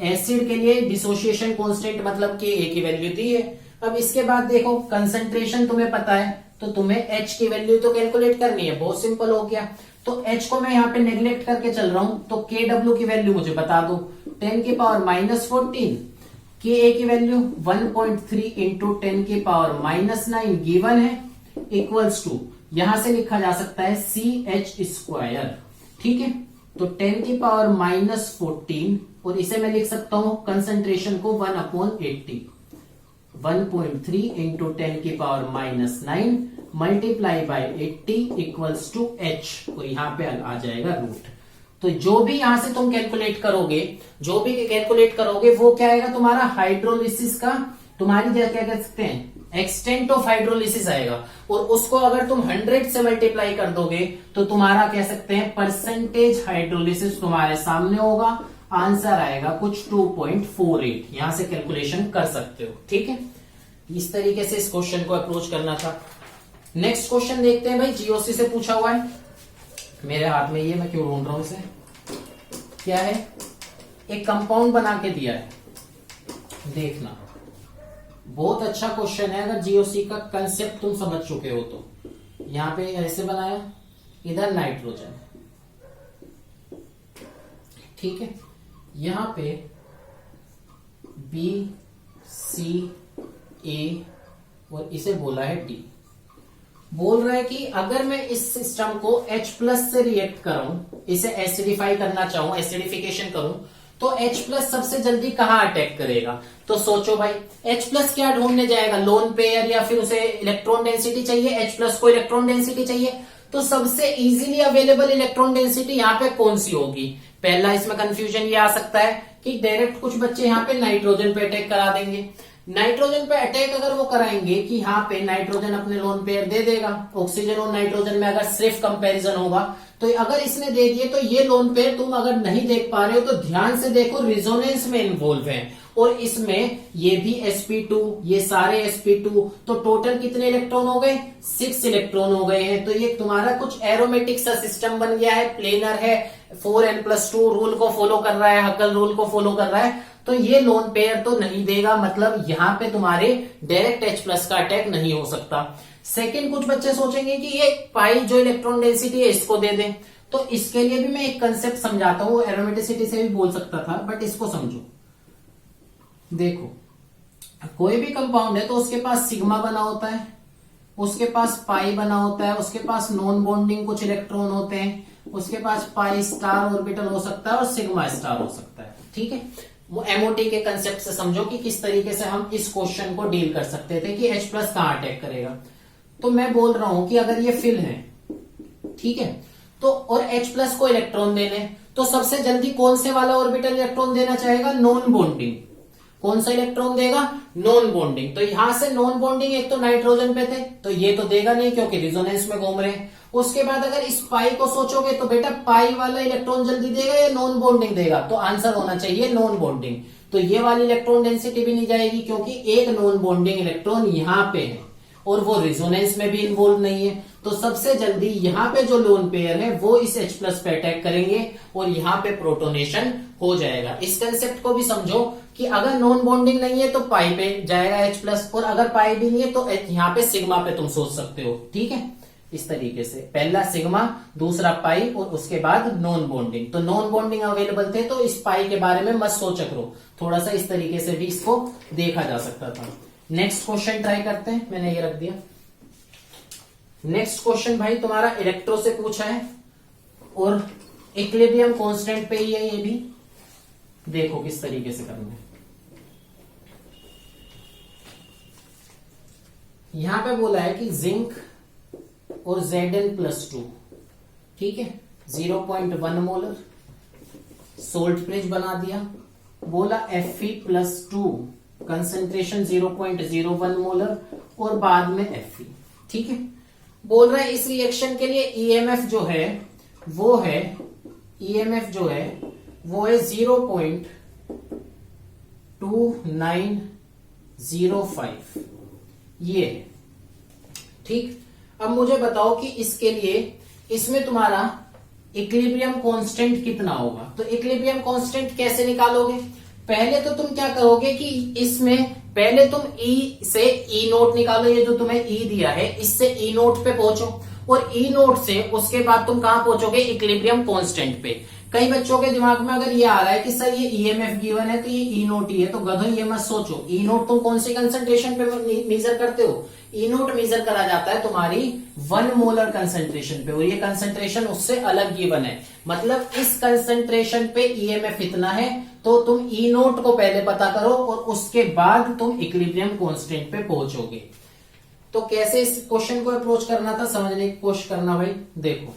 एसिड के लिए डिसोसिएशन कांस्टेंट मतलब Ka की वैल्यू दी है। अब इसके बाद देखो कंसंट्रेशन तुम्हें पता है तो तुम्हें H की वैल्यू तो कैलकुलेट करनी है, बहुत सिंपल हो गया। तो H को मैं यहाँ पे नेग्लेक्ट करके चल रहा हूं, तो KW की वैल्यू मुझे बता दो, 10 की पावर -14, Ka की वैल्यू 1.3 इंटू 10 की पावर -9 गिवन है, इक्वल्स टू यहां से लिखा जा सकता है CH²। ठीक है, तो 10⁻⁻14 और इसे मैं लिख सकता हूं कंसंट्रेशन को 1/80, 1.3 into 10⁻⁹ multiply by 80 equals to H, और यहां पे आ जाएगा रूट। तो जो भी यहां से तुम कैलकुलेट करोगे, वो क्या आएगा तुम्हारा हाइड्रोलिसिस का, तुम्हारी क्या कह सकते हैं एक्सटेंट ऑफ हाइड्रोलिसिस आएगा, और उसको अगर तुम 100 से मल्टीप्लाई कर दोगे तो तुम्हारा कह सकते हैं परसेंटेज हाइड्रोलिसिस तुम्हारे सामने होगा। आंसर आएगा कुछ 2.48, यहां से कैलकुलेशन कर सकते हो। ठीक है, इस तरीके से इस क्वेश्चन को अप्रोच करना था। नेक्स्ट क्वेश्चन देखते हैं भाई, जीओसी से पूछा हुआ है, मेरे हाथ में ये, मैं क्यों ढूंढ रहा हूं इसे, क्या है, एक कंपाउंड बना के दिया है, देखना बहुत अच्छा क्वेश्चन है। अगर जीओसी का कंसेप्ट तुम समझ चुके हो तो यहां पे ऐसे बनाया, इधर नाइट्रोजन, ठीक है, यहां पे BCA और इसे बोला है D। बोल रहा है कि अगर मैं इस सिस्टम को H+ से रिएक्ट करूं, इसे एसिडिफाई करना चाहूं, एसिडिफिकेशन करूं, तो H+ सबसे जल्दी कहां अटैक करेगा। तो सोचो भाई, H+ क्या ढूंढने जाएगा, लोन पेयर, या फिर उसे इलेक्ट्रॉन डेंसिटी चाहिए, H+ को इलेक्ट्रॉन डेंसिटी चाहिए। तो सबसे इजीली अवेलेबल इलेक्ट्रॉन डेंसिटी यहाँ पे कौन सी होगी। पहला इसमें कंफ्यूजन ये आ सकता है कि डायरेक्ट कुछ बच्चे यहाँ पे नाइट्रोजन पे अटैक करा देंगे। नाइट्रोजन पे अटैक अगर वो कराएंगे कि यहाँ पे नाइट्रोजन अपने लोन पेयर दे देगा, ऑक्सीजन और नाइट्रोजन में अगर सिर्फ कंपैरिजन होगा, तो अगर इसने दे दिए तो ये लोन पेयर तुम अगर नहीं देख पा रहे हो तो ध्यान से देखो, रिजोनेंस में इन्वॉल्व है, और इसमें ये भी sp2, ये सारे sp2, तो टोटल कितने इलेक्ट्रॉन हो गए, 6 इलेक्ट्रॉन हो गए हैं। तो ये तुम्हारा कुछ एरोमेटिक सा सिस्टम बन गया है, प्लेनर है, 4n+2 रूल को फॉलो कर रहा है, हकल रूल को फॉलो कर रहा है। तो ये लोन पेयर तो नहीं देगा, मतलब यहाँ पे तुम्हारे डायरेक्ट H+ का अटैक नहीं हो सकता। सेकंड, कुछ बच्चे सोचेंगे कि ये पाई जो इलेक्ट्रॉन डेंसिटी है इसको दे दें, तो इसके लिए भी मैं एक कंसेप्ट समझाता हूं, एरोमेटिसिटी से भी बोल सकता था, बट इसको समझो। देखो, कोई भी कंपाउंड है तो उसके पास सिग्मा बना होता है, उसके पास पाई बना होता है, उसके पास नॉन बॉन्डिंग कुछ इलेक्ट्रॉन होते हैं, उसके पास पाई स्टार ऑर्बिटल हो सकता है और सिग्मा स्टार हो सकता है। ठीक है, वो एमओटी के कंसेप्ट से समझो कि किस तरीके से हम इस क्वेश्चन को डील कर सकते थे कि H+ कहां अटैक करेगा। तो मैं बोल रहा हूं कि अगर ये फिल है, ठीक है, तो और H+ को इलेक्ट्रॉन देने, तो सबसे जल्दी कौन से वाला ऑर्बिटल इलेक्ट्रॉन देना चाहेगा, नॉन बॉन्डिंग। कौन सा इलेक्ट्रॉन देगा, नॉन बॉन्डिंग। तो यहां से नॉन बॉन्डिंग एक तो नाइट्रोजन पे थे, तो ये तो देगा नहीं क्योंकि रिजोनेंस में घूम रहे हैं। उसके बाद अगर इस पाई को सोचोगे तो बेटा पाई वाला इलेक्ट्रॉन जल्दी देगा या नॉन बॉन्डिंग देगा, तो आंसर होना चाहिए नॉन बॉन्डिंग। तो ये वाली इलेक्ट्रॉन डेंसिटी भी नहीं जाएगी क्योंकि एक नॉन बॉन्डिंग इलेक्ट्रॉन यहां पे है और वो रिजोनेंस में भी इन्वॉल्व नहीं है। तो सबसे जल्दी यहाँ पे जो लोन पेयर है वो इस H+ पे अटैक करेंगे और यहाँ पे प्रोटोनेशन हो जाएगा। इस कंसेप्ट को भी समझो कि अगर नॉन बॉन्डिंग नहीं है तो पाई पे जाएगा H+, और अगर पाई भी नहीं है तो यहाँ पे सिग्मा पे तुम सोच सकते हो। ठीक है, इस तरीके से पहला सिग्मा, दूसरा पाई और उसके बाद नॉन बॉन्डिंग। तो नॉन बॉन्डिंग अवेलेबल थे तो इस पाई के बारे में मत सोचा करो, थोड़ा सा इस तरीके से भी इसको देखा जा सकता था। नेक्स्ट क्वेश्चन ट्राई करते हैं, मैंने ये रख दिया। नेक्स्ट क्वेश्चन भाई तुम्हारा इलेक्ट्रो से पूछा है और इक्विलिब्रियम कांस्टेंट पे ही है, ये भी देखो किस तरीके से करना है। यहां पे बोला है कि जिंक और Zn+2, ठीक है, 0.1 मोलर सोल्ट ब्रिज बना दिया। बोला Fe+2 कंसेंट्रेशन 0.01 मोलर और बाद में Fe। ठीक है, बोल रहा है इस रिएक्शन के लिए EMF जो है वो है 0.2905 ये है। ठीक, अब मुझे बताओ कि इसके लिए इसमें तुम्हारा इक्विलिब्रियम कांस्टेंट कितना होगा। तो इक्विलिब्रियम कांस्टेंट कैसे निकालोगे, पहले तो तुम क्या करोगे कि इसमें पहले तुम E से E0 निकालो, ये जो तुम्हें E दिया है इससे E0 पे पहुंचो और E0 से उसके बाद तुम कहां पहुंचोगे, इक्विलिब्रियम कांस्टेंट पे। कई बच्चों के दिमाग में अगर ये आ रहा है कि सर ये ईएमएफ गिवन है तो ये ई नोट ही है, तो गधो ये मत सोचो, ई नोट तुम कौन सी कंसंट्रेशन पे मेजर करते हो? ई नोट मेजर करा जाता है तुम्हारी 1 मोलर कंसंट्रेशन पे, और ये कंसंट्रेशन उससे अलग गिवन है। मतलब इस कंसंट्रेशन पे ईएमएफ इतना है, तो तुम ई नोट को पहले पता करो और उसके बाद तुम इक्विलिब्रियम कांस्टेंट पे पहुंचोगे। तो कैसे इस क्वेश्चन को अप्रोच करना था समझने की कोशिश करना भाई। देखो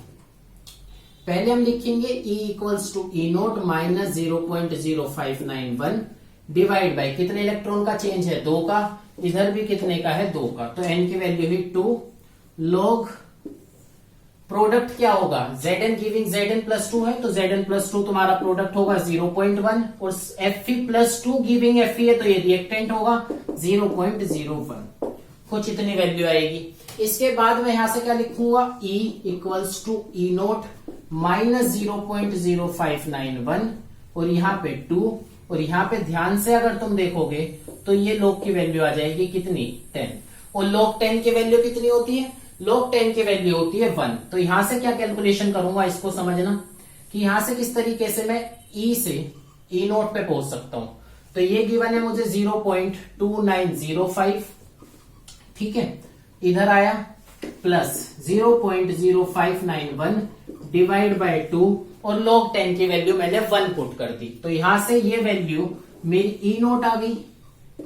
पहले हम लिखेंगे E equals to E naught minus 0.0591 divide by कितने इलेक्ट्रॉन का चेंज है? 2 का, इधर भी कितने का है? 2 का, तो n की वैल्यू हुई 2 लॉग प्रोडक्ट क्या होगा? Zn गिविंग Zn प्लस 2 है, तो Zn प्लस 2 तुम्हारा प्रोडक्ट होगा 0.1 और Fe प्लस 2 गिविंग Fe है, तो ये रिएक्टेंट होगा 0.01, कुछ इतनी वैल्यू आएगी। इसके बाद मैं यहां से क्या लिखूंगा? E equals to E naught minus 0.0591 और यहाँ पे 2, और यहाँ पे ध्यान से अगर तुम देखोगे तो ये log की वैल्यू आ जाएगी कितनी? 10, और log 10 की वैल्यू कितनी होती है? log 10 की वैल्यू होती है 1। तो यहां से क्या कैलकुलेशन करूंगा इसको समझना कि यहां से किस तरीके से मैं E से ई नोट पे पहुंच सकता हूं। तो ये गिवन है मुझे 0.2905, ठीक है, इधर आया प्लस 0.0591 डिवाइड बाय 2 और log 10 की वैल्यू मैंने 1 पुट कर दी, तो यहां से ये वैल्यू मेरी ई नोट आ गई,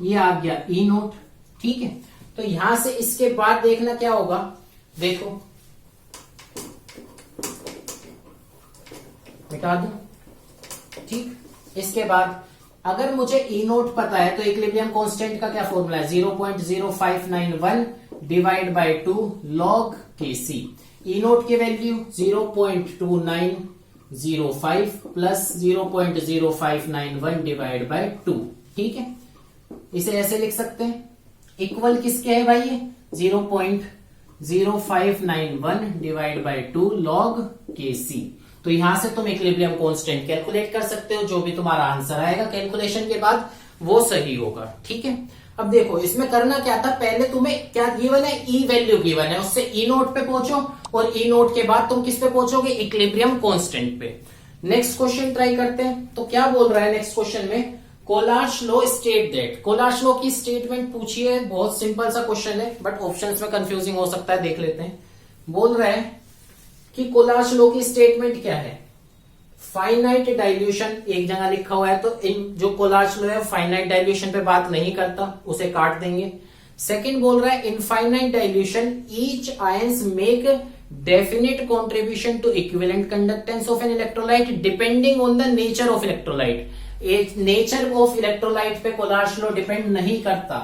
ये आ गया ई नोट, ठीक है। तो यहां से इसके बाद देखना क्या होगा, देखो मिटा दो, ठीक। इसके बाद अगर मुझे ई नोट पता है तो इक्विलिब्रियम कांस्टेंट का क्या फॉर्मूला है? 0.0591 डिवाइड बाय 2 log Kc। ई नोट की वैल्यू 0.2905 प्लस 0.0591 डिवाइड बाय 2, ठीक है। इसे ऐसे लिख सकते हैं, इक्वल किसके है भाई? ये 0.0591 डिवाइड बाय 2 log Kc। तो यहां से तुम इक्विलिब्रियम कांस्टेंट कैलकुलेट कर सकते हो, जो भी तुम्हारा आंसर आएगा कैलकुलेशन के बाद वो सही होगा, ठीक है। अब देखो इसमें करना क्या था, पहले तुम्हें क्या गिवन है? ई वैल्यू गिवन है, उससे ई नोट पे पहुंचो और ई नोट के बाद तुम किस पे पहुंचोगे? इक्विलिब्रियम कांस्टेंट पे। नेक्स्ट क्वेश्चन ट्राई करते हैं। तो क्या बोल रहा है नेक्स्ट क्वेश्चन में? कोलाश लॉ स्टेट दैट। कोलाश लॉ की स्टेटमेंट पूछी है, बहुत सिंपल सा क्वेश्चन है बट ऑप्शंस में कंफ्यूजिंग हो सकता है, देख लेते हैं। बोल रहा है कि कोलाश लॉ की स्टेटमेंट क्या है? फाइनाइट डाइल्यूशन एक जगह लिखा हुआ है, तो इन जो कोलाश लॉ है फाइनाइट डाइल्यूशन पे बात नहीं करता, उसे काट देंगे। सेकंड बोल रहा है infinite dilution each ions make definite contribution to equivalent conductance of an electrolyte depending on the nature of electrolyte. Nature of electrolyte पे कोलाश लॉ डिपेंड नहीं करता।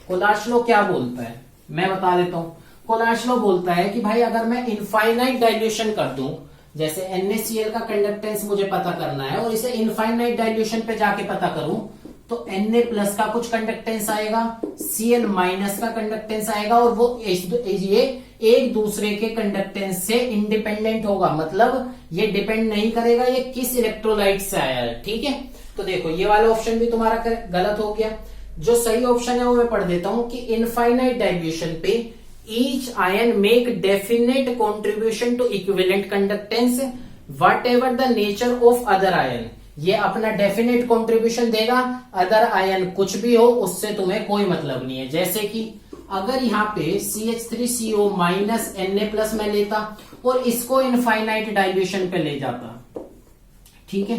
कोलाश लॉ क्या बोलता है मैं बता देता हूं। कोलाश लॉ बोलता है कि भाई अगर मैं इनफाइनाइट डाइल्यूशन कर दूं, जैसे NaCl का कंडक्टेंस मुझे पता करना है और इसे इनफाइनाइट डाइल्यूशन पे जाके पता करूं, तो Na प्लस का कुछ कंडक्टेंस आएगा, Cl माइनस का कंडक्टेंस आएगा, और वो ये एक दूसरे के कंडक्टेंस से इंडिपेंडेंट होगा। मतलब ये डिपेंड नहीं करेगा ये किस इलेक्ट्रोलाइट से आया है, ठीक है। तो देखो ये वाला ऑप्शन भी तुम्हारा गलत हो गया। जो सही ऑप्शन है वो मैं पढ़ देता हूं कि इनफाइनाइट डाइल्यूशन पे each ion make definite contribution to equivalent conductance whatever the nature of other ion। ये अपना डेफिनेट कंट्रीब्यूशन देगा, अदर आयन कुछ भी हो उससे तुम्हें कोई मतलब नहीं है। जैसे कि अगर यहाँ पे CH3CO माइनस Na प्लस में लेता और इसको इनफाइनाइट डाइल्यूशन पे ले जाता, ठीक है,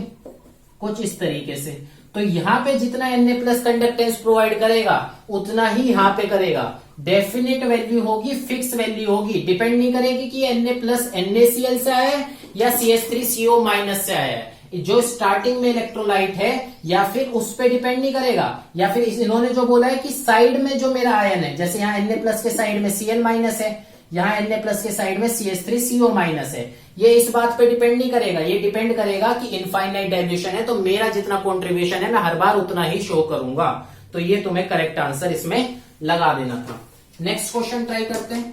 कुछ इस तरीके से, तो यहाँ पे जितना Na प्लस कंडक्टेंस प्रोवाइड करेगा उतना ही यहाँ पे करेगा। डेफिनेट वैल्यू होगी, फिक्स वैल्यू होगी, डिपेंड नहीं करेगी कि Na प्लस NaCl से आया है या CH3CO माइनस से आया है। जो स्टार्टिंग में इलेक्ट्रोलाइट है या फिर उस पर डिपेंड नहीं करेगा, या फिर इन्होंने जो बोला है कि साइड में जो मेरा आयन है, जैसे यहाँ Na प्लस के साइड में Cl माइनस है, यहाँ Na प्लस के साइड में CH3CO माइनस है, ये इस बात पे डिपेंड नहीं करेगा। ये डिपेंड करेगा कि इनफाइनाइट डाइल्यूशन है तो मेरा जितना कॉन्ट्रीब्यूशन है मैं हर बार उतना ही शो करूंगा। तो ये तुम्हें करेक्ट आंसर इसमें लगा देना था। नेक्स्ट क्वेश्चन ट्राई करते हैं।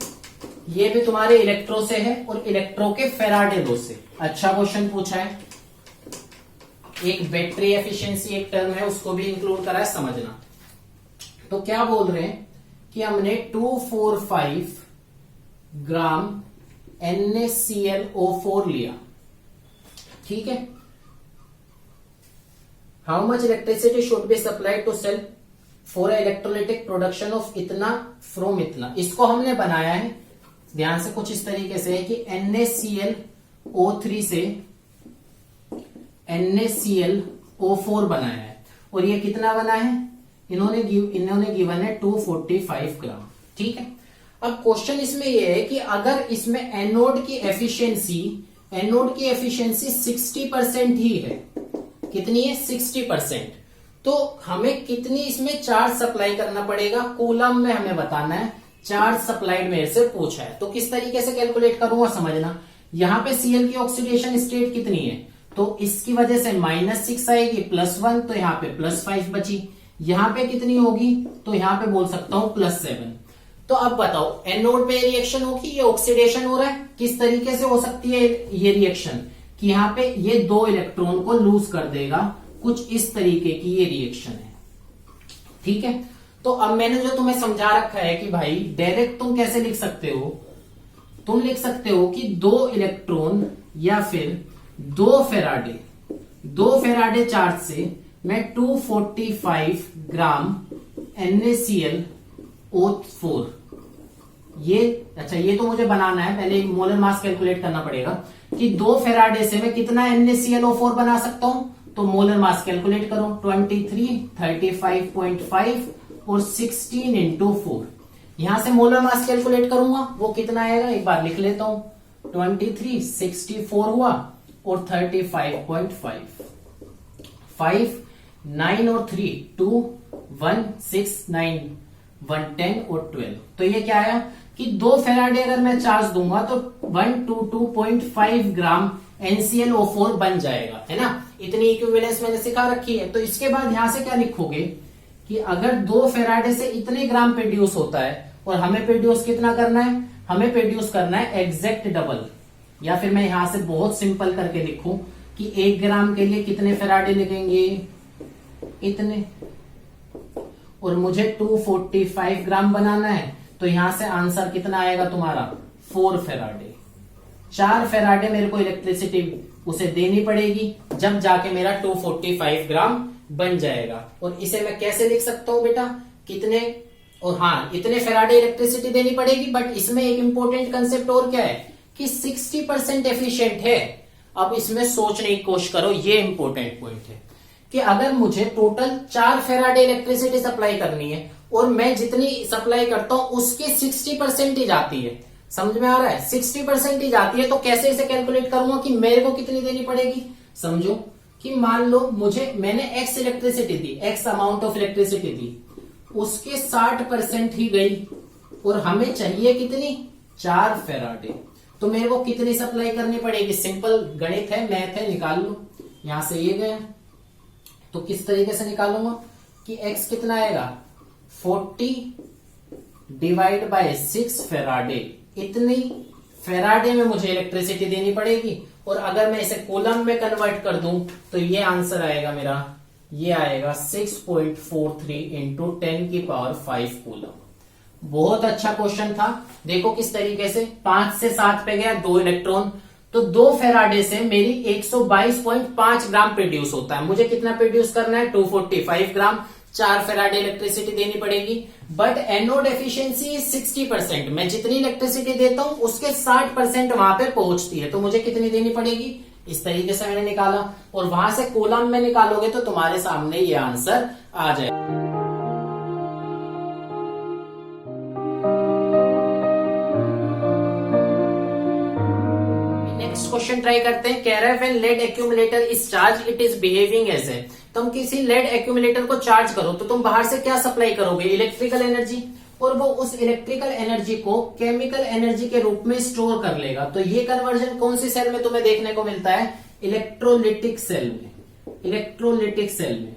ये भी तुम्हारे इलेक्ट्रो से है और इलेक्ट्रो के फेराडे लॉ से। अच्छा क्वेश्चन पूछा है। एक बैटरी एफिशिएंसी एक टर्म है, उसको भी इंक्लूड करा है, समझना। तो क्या बोल रहे हैं कि हमने 245 ग्राम NaClO4 लिया, ठीक है। How much electricity should be supplied to cell for electrolytic production of इतना फ्रॉम इतना। इसको हमने बनाया है ध्यान से कुछ इस तरीके से है कि NaClO3 से NaClO4 बनाया है और ये कितना बना है, इन्होंने गिवन है 245 ग्राम। ठीक है, अब क्वेश्चन इसमें ये है कि अगर इसमें एनोड की एफिशिएंसी 60% ही है, कितनी है 60%, तो हमें कितनी इसमें चार्ज सप्लाई करना पड़ेगा कूलम में हमें बताना है। चार्ज सप्लाइड मेरे से पूछा है तो किस तरीके से कैलकुलेट करूंगा समझना। यहाँ पे Cl की ऑक्सीडेशन स्टेट कितनी है, तो इसकी वजह से -6 आएगी, +1 तो यहाँ पे +5 बची। यहाँ पे कितनी होगी, तो यहाँ पे बोल सकता हूं +7। तो अब बताओ एनोड पे रिएक्शन होगी, ये ऑक्सीडेशन हो रहा है, किस तरीके से हो सकती है ये रिएक्शन कि यहाँ पे ये 2 इलेक्ट्रॉन को लूज कर देगा, कुछ इस तरीके की ये रिएक्शन है। ठीक है, तो अब मैंने जो तुम्हें समझा रखा है कि भाई डायरेक्ट तुम कैसे लिख सकते हो, तुम लिख सकते हो कि 2 इलेक्ट्रॉन या फिर 2 फेराडे चार्ज से मैं 245 ग्राम NaClO4, ये अच्छा ये तो मुझे बनाना है, पहले मोलर मास कैलकुलेट करना पड़ेगा कि 2 फेराडे से मैं कितना NaClO4 बना सकता हूं। तो मोलर मास कैलकुलेट करो, 23, 35.5 और 16 × 4। यहां से मोलर मास कैलकुलेट करूंगा वो कितना आएगा, एक बार लिख लेता हूं, 23, 64 हुआ और 35.5, 5, 9 और 3, 2, 1, 6, 9, 1, 10 और 12। तो ये क्या आया कि 2 फेराडे अगर मैं चार्ज दूंगा तो 122.5 ग्राम NaClO4 बन जाएगा, है ना। इतनी इक्विवेलेंस मैंने सिखा रखी है। तो इसके बाद यहां से क्या लिखोगे कि अगर 2 फेराडे से इतने ग्राम प्रोड्यूस होता है और हमें प्रोड्यूस कितना करना है, हमें प्रोड्यूस करना है एग्जैक्ट डबल, या फिर मैं यहां से बहुत सिंपल करके लिखूं कि 1 ग्राम के लिए कितने फेराडे लगेंगे, इतने, और मुझे 245 ग्राम बनाना है, तो यहां से आंसर कितना आएगा तुम्हारा 4 फेराडे। 4 फेराडे मेरे को इलेक्ट्रिसिटी उसे देनी पड़ेगी, जब जाके मेरा 245 ग्राम बन जाएगा। और इसे मैं कैसे लिख सकता हूं बेटा, कितने, और हाँ इतने फेराडे इलेक्ट्रिसिटी देनी पड़ेगी। बट इसमें एक इंपॉर्टेंट कंसेप्ट और क्या है कि 60% एफिशिएंट है। अब इसमें सोचने की कोशिश करो, ये इंपॉर्टेंट पॉइंट है कि अगर मुझे टोटल 4 फेराडे इलेक्ट्रिसिटी सप्लाई करनी है और मैं जितनी सप्लाई करता हूं उसके 60% ही जाती है, समझ में आ रहा है, 60% ही जाती है, तो कैसे इसे कैलकुलेट करूंगा कि मेरे को कितनी देनी पड़ेगी। समझो कि मान लो मैंने X इलेक्ट्रिसिटी दी, X अमाउंट ऑफ इलेक्ट्रिसिटी दी, उसके 60% ही गई और हमें चाहिए कितनी, 4 फेराडे। तो मेरे को कितनी सप्लाई करनी पड़ेगी, सिंपल गणित है, मैथ है, निकाल लो। यहां से ये गया तो किस तरीके से निकालूंगा कि X कितना आएगा, 40 डिवाइड बाय 6 फेराडे, इतनी फेराडे में मुझे इलेक्ट्रिसिटी देनी पड़ेगी। और अगर मैं इसे कूलम में कन्वर्ट कर दूं तो ये आंसर आएगा मेरा, ये आएगा 6.43 × 10⁵ कूलम। बहुत अच्छा क्वेश्चन था। देखो किस तरीके से 5 से 7 पे गया 2 इलेक्ट्रॉन, तो 2 फेराडे से मेरी 122.5 ग्राम प्रोड्यूस होता है। मुझे कितना प्रोड्यूस करना है, 245 ग्राम। 4 फेराडे इलेक्ट्रिसिटी देनी पड़ेगी। बट एनोड एफिशिएंसी 60%, मैं जितनी इलेक्ट्रिसिटी देता हूं उसके 60% वहां पे पहुंचती है, तो मुझे कितनी देनी पड़ेगी, इस तरीके से मैंने निकाला। और वहां से कूलम में निकालोगे तो तुम्हारे सामने ये आंसर आ जाएगा। क्वेश्चन ट्राई करते हैं। कह रहा है when lead accumulator is charge it is behaving as a. तुम किसी लेड एक्यूमुलेटर को चार्ज करो तो तुम बाहर से क्या सप्लाई करोगे, इलेक्ट्रिकल एनर्जी, और वो उस इलेक्ट्रिकल एनर्जी को केमिकल एनर्जी के रूप में स्टोर कर लेगा। तो ये कन्वर्जन कौन सी सेल में तुम्हें देखने को मिलता है, इलेक्ट्रोलिटिक सेल में, इलेक्ट्रोलिटिक सेल में।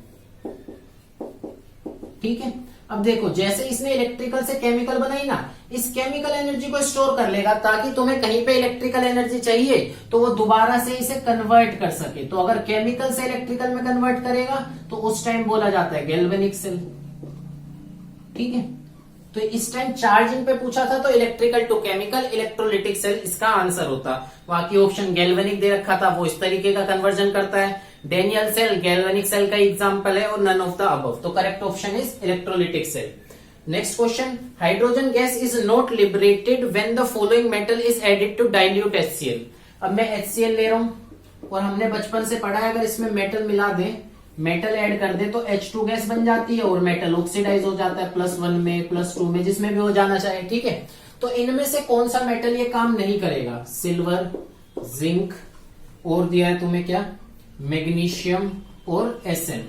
ठीक है, अब देखो जैसे इसने इलेक्ट्रिकल से केमिकल बनाई ना, इस केमिकल एनर्जी को स्टोर कर लेगा ताकि तुम्हें कहीं पे इलेक्ट्रिकल एनर्जी चाहिए तो वो दोबारा से इसे कन्वर्ट कर सके। तो अगर केमिकल से इलेक्ट्रिकल में कन्वर्ट करेगा तो उस टाइम बोला जाता है गैल्वेनिक सेल। ठीक है, तो इस टाइम चार्जिंग पे पूछा था तो electrical to chemical electrolytic cell इसका आंसर होता। बाकी ऑप्शन गैल्वेनिक दे रखा था, वो इस तरीके का कन्वर्जन करता है। डेनियल सेल गैल्वेनिक सेल का एग्जांपल है और नन ऑफ द अबव। तो correct option is electrolytic cell. Next question, hydrogen gas is not liberated when the following metal is added to dilute HCl। अब मैं HCl ले रहा हूं और हमने बचपन से पढ़ा है अगर इसमें मेटल मिला दे, मेटल ऐड कर दे तो H2 गैस बन जाती है और मेटल ऑक्सीडाइज हो जाता है +1 में +2 में जिसमें भी हो जाना चाहे। ठीक है, तो इनमें से कौन सा मेटल ये काम नहीं करेगा? सिल्वर, जिंक और दिया है तुम्हें क्या, मैग्नीशियम और Sn।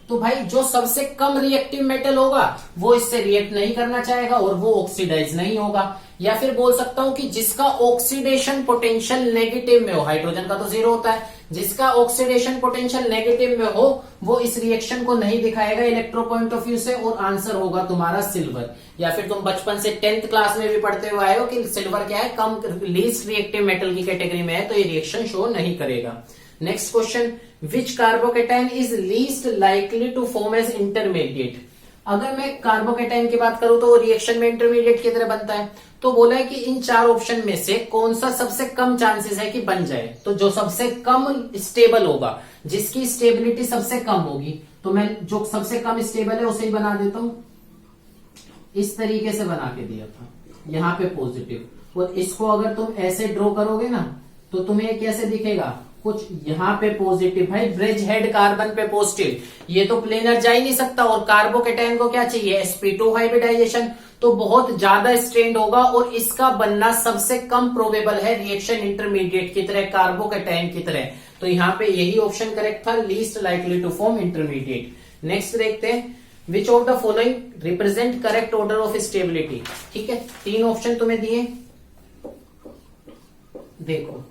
तो भाई जो सबसे कम रिएक्टिव मेटल होगा वो इससे रिएक्ट नहीं करना चाहेगा और वो ऑक्सीडाइज नहीं होगा। या फिर बोल सकता हूं कि जिसका ऑक्सीडेशन पोटेंशियल नेगेटिव में हो, हाइड्रोजन का तो 0 होता है, जिसका ऑक्सीडेशन पोटेंशियल नेगेटिव में हो वो इस रिएक्शन को नहीं दिखाएगा इलेक्ट्रो पॉइंट ऑफ व्यू से और आंसर होगा तुम्हारा सिल्वर। या फिर तुम बचपन से 10th क्लास में भी पढ़ते हुए आए हो कि सिल्वर क्या है, कम लीस्ट रिएक्टिव मेटल की कैटेगरी में है, तो ये रिएक्शन शो नहीं करेगा। Next question, which carbocation is least likely to form as intermediate. अगर मैं कार्बोकेटाइन की बात करूं तो वो रिएक्शन में इंटरमीडिएट की तरह बनता है। तो बोला है कि इन 4 ऑप्शन में से कौन सा सबसे कम चांसेस है कि बन जाए। तो जो सबसे कम स्टेबल होगा, जिसकी स्टेबिलिटी सबसे कम होगी, तो मैं जो सबसे कम स्टेबल है उसे ही बना देता हूं। इस तरीके से बना के दिया था, यहाँ पे पॉजिटिव, और इसको अगर तुम ऐसे ड्रॉ करोगे ना तो तुम्हें कैसे दिखेगा, कुछ यहाँ पे पॉजिटिव, भाई ब्रिज हेड कार्बन पे पॉजिटिव, ये तो प्लेनर जा ही नहीं सकता। और कार्बोकेटाइन को क्या चाहिए, sp2 हाइब्रिडाइजेशन, तो बहुत ज्यादा स्ट्रेंड होगा और इसका बनना सबसे कम प्रोबेबल है रिएक्शन इंटरमीडिएट की तरह, कार्बोकेटाइन की तरह। तो यहाँ पे यही ऑप्शन करेक्ट था, least likely to form intermediate. Next देखते हैं, which of the following represent correct order of stability. ठीक है, 3 ऑप्शन तुम्हें दिए, देखो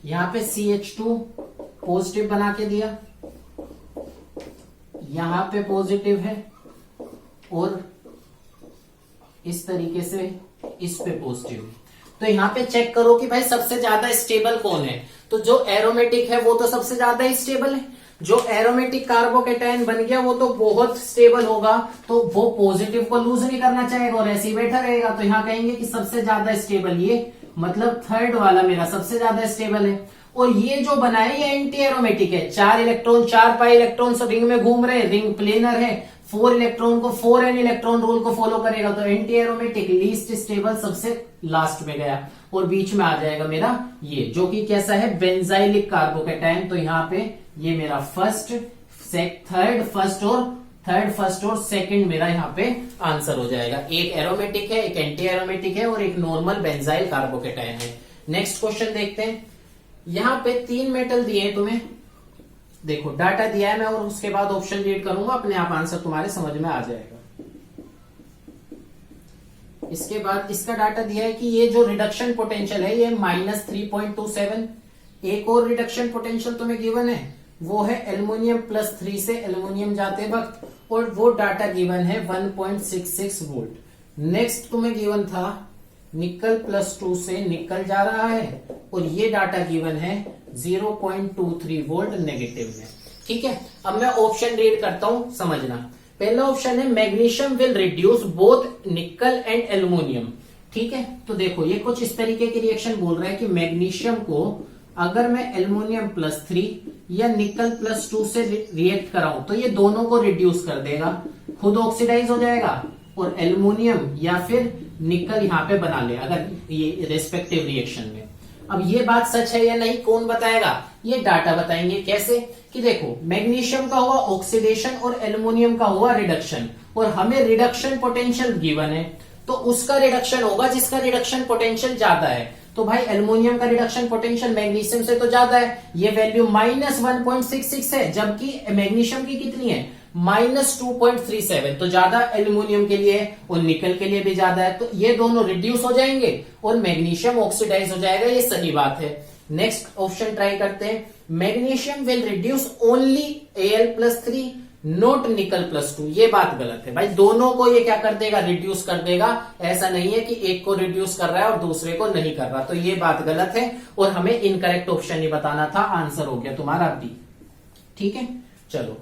यहाँ पे CH2 पॉजिटिव बना के दिया, यहां पे पॉजिटिव है और इस तरीके से इस पे पॉजिटिव है। तो यहाँ पे चेक करो कि भाई सबसे ज्यादा स्टेबल कौन है। तो जो एरोमेटिक है वो तो सबसे ज्यादा ही स्टेबल है, जो एरोमेटिक कार्बोकेटाइन बन गया वो तो बहुत स्टेबल होगा, तो वो पॉजिटिव को लूज नहीं करना चाहेगा और ऐसे ही बैठा रहेगा। तो यहाँ कहेंगे कि सबसे ज्यादा स्टेबल ये, मतलब थर्ड वाला मेरा सबसे ज्यादा स्टेबल है। और ये जो बना है ये एंटी एरोमेटिक है, 4 इलेक्ट्रॉन 4 पाई इलेक्ट्रॉन रिंग में घूम रहे हैं, रिंग प्लेनर है, 4 इलेक्ट्रॉन को 4n इलेक्ट्रॉन रूल को फॉलो करेगा। तो एंटी एरोमेटिक लीस्ट स्टेबल सबसे लास्ट में गया और बीच में आ जाएगा मेरा ये, जो कि कैसा है, बेंजाइलिक कार्बोकेटाइन। तो यहाँ पे ये मेरा थर्ड फर्स्ट और सेकंड मेरा यहाँ पे आंसर हो जाएगा। एक एरोमेटिक है, एक एंटी एरोमेटिक है और एक नॉर्मल बेंजाइल कार्बोकेटाइन है। नेक्स्ट क्वेश्चन देखते हैं, यहाँ पे 3 मेटल दिए हैं तुम्हें, देखो डाटा दिया है मैं और उसके बाद ऑप्शन रीड करूंगा, अपने आप आंसर तुम्हारे समझ में आ जाएगा। इसके बाद इसका डाटा दिया है कि ये जो रिडक्शन पोटेंशियल है ये -3.27, एक और रिडक्शन पोटेंशियल तुम्हें गिवन है वो है एल्युमिनियम +3 से एल्युमिनियम जाते वक्त, और वो डाटा गिवन है 1.66 वोल्ट। नेक्स्ट तुम्हें गिवन था निकल +2 से निकल जा रहा है और ये डाटा गिवन है 0.23 वोल्ट नेगेटिव में। ठीक है, अब मैं ऑप्शन रीड करता हूं, समझना। पहला ऑप्शन है मैग्नीशियम विल रिड्यूस बोथ निकल एंड एल्युमिनियम। ठीक है, तो देखो ये कुछ इस तरीके की रिएक्शन बोल रहा है कि मैग्नीशियम को अगर मैं एल्युमिनियम +3 या निकल +2 से रिएक्ट कराऊं तो ये दोनों को रिड्यूस कर देगा, खुद ऑक्सीडाइज हो जाएगा और एल्युमिनियम या फिर निकल यहाँ पे बना ले अगर ये रेस्पेक्टिव रिएक्शन में। अब ये बात सच है या नहीं कौन बताएगा, ये डाटा बताएंगे। कैसे कि देखो मैग्नीशियम का हुआ ऑक्सीडेशन और एल्युमिनियम का हुआ रिडक्शन, और हमें रिडक्शन पोटेंशियल गिवन है तो उसका रिडक्शन होगा जिसका रिडक्शन पोटेंशियल ज्यादा है। तो भाई एल्युमिनियम का रिडक्शन पोटेंशियल मैग्नीशियम से तो ज्यादा है, ये वैल्यू -1.66 है, जबकि मैग्नीशियम की कितनी है -2.37, तो ज्यादा एल्युमिनियम के लिए और निकल के लिए भी ज्यादा है। तो ये दोनों रिड्यूस हो जाएंगे और मैग्नीशियम ऑक्सीडाइज हो जाएगा, ये सही बात है। नेक्स्ट ऑप्शन ट्राई करते हैं, magnesium will reduce only Al+3 note निकल +2। ये बात गलत है भाई, दोनों को ये क्या कर देगा, रिड्यूस कर देगा। ऐसा नहीं है कि एक को रिड्यूस कर रहा है और दूसरे को नहीं कर रहा, तो ये बात गलत है और हमें इनकरेक्ट ऑप्शन ही बताना था। आंसर हो गया तुम्हारा बी। ठीक है, चलो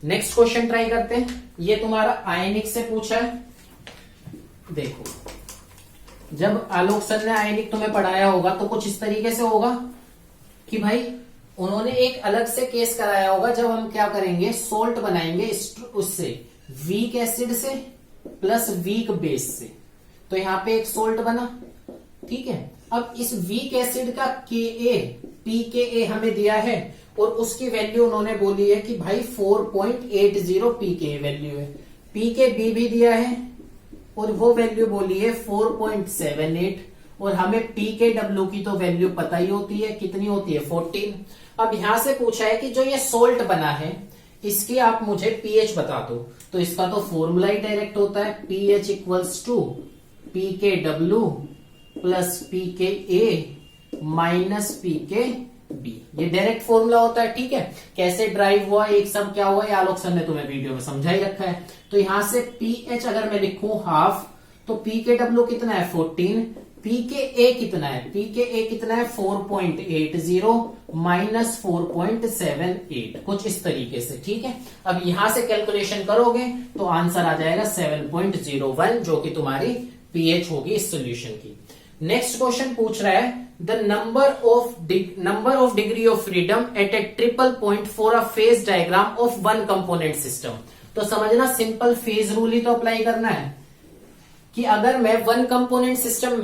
नेक्स्ट क्वेश्चन ट्राई करते हैं। ये तुम्हारा आयनिक से पूछा है, देखो जब आलोक सर ने आयनिक तुम्हें पढ़ाया होगा तो कुछ इस तरीके से होगा कि भाई उन्होंने एक अलग से केस कराया होगा जब हम क्या करेंगे, सोल्ट बनाएंगे उससे वीक एसिड से प्लस वीक बेस से। तो यहां पे एक सोल्ट बना, ठीक है। अब इस वीक एसिड का pKa हमें दिया है और उसकी वैल्यू उन्होंने बोली है कि भाई 4.80 pKa वैल्यू है। pKb भी दिया है और वो वैल्यू बोली है 4.78 और हमें pKw की तो वैल्यू पता ही होती है, कितनी होती है 14। अब यहां से पूछा है कि जो ये सोल्ट बना है इसके आप मुझे pH बता दो, तो इसका तो फॉर्मूला ही डायरेक्ट होता है pH equals to pKw plus pKa minus pKb। ये डायरेक्ट फॉर्मूला होता है, ठीक है। कैसे ड्राइव हुआ, एक सब क्या हुआ, ये आलोक सर ने तुम्हें वीडियो में समझा ही रखा है। तो यहां से pH अगर मैं लिखूं हाफ तो pKw कितना है 14, pKa कितना है, pKa कितना है 4.80 माइनस 4.78, कुछ इस तरीके से, ठीक है। अब यहां से कैलकुलेशन करोगे तो आंसर आ जाएगा 7.01 जो कि तुम्हारी pH होगी इस सोल्यूशन की। नेक्स्ट क्वेश्चन पूछ रहा है the number of degree of freedom at a triple point for a phase diagram of one component system. तो समझना सिंपल फेज रूल ही तो अप्लाई करना है कि अगर मैं वन कंपोनेंट सिस्टम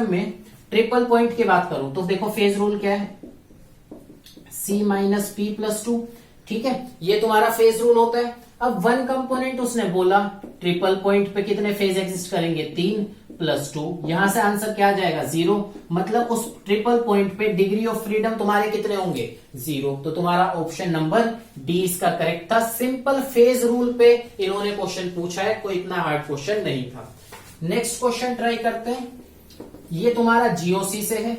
में ट्रिपल पॉइंट की बात करूं तो देखो फेज रूल क्या है, C माइनस पी प्लस 2, ठीक है। ये तुम्हारा फेज रूल होता है। अब वन कंपोनेंट उसने बोला ट्रिपल पॉइंट पे कितने फेज एग्जिस्ट करेंगे 3 प्लस 2, यहां से आंसर क्या आ जाएगा 0। मतलब उस ट्रिपल पॉइंट पे डिग्री ऑफ फ्रीडम तुम्हारे कितने होंगे 0। तो तुम्हारा ऑप्शन नंबर डी इसका करेक्ट था। सिंपल फेज रूल पे इन्होंने क्वेश्चन पूछा है, कोई इतना हार्ड क्वेश्चन नहीं था। नेक्स्ट क्वेश्चन ट्राई करते हैं। ये तुम्हारा जीओसी से है।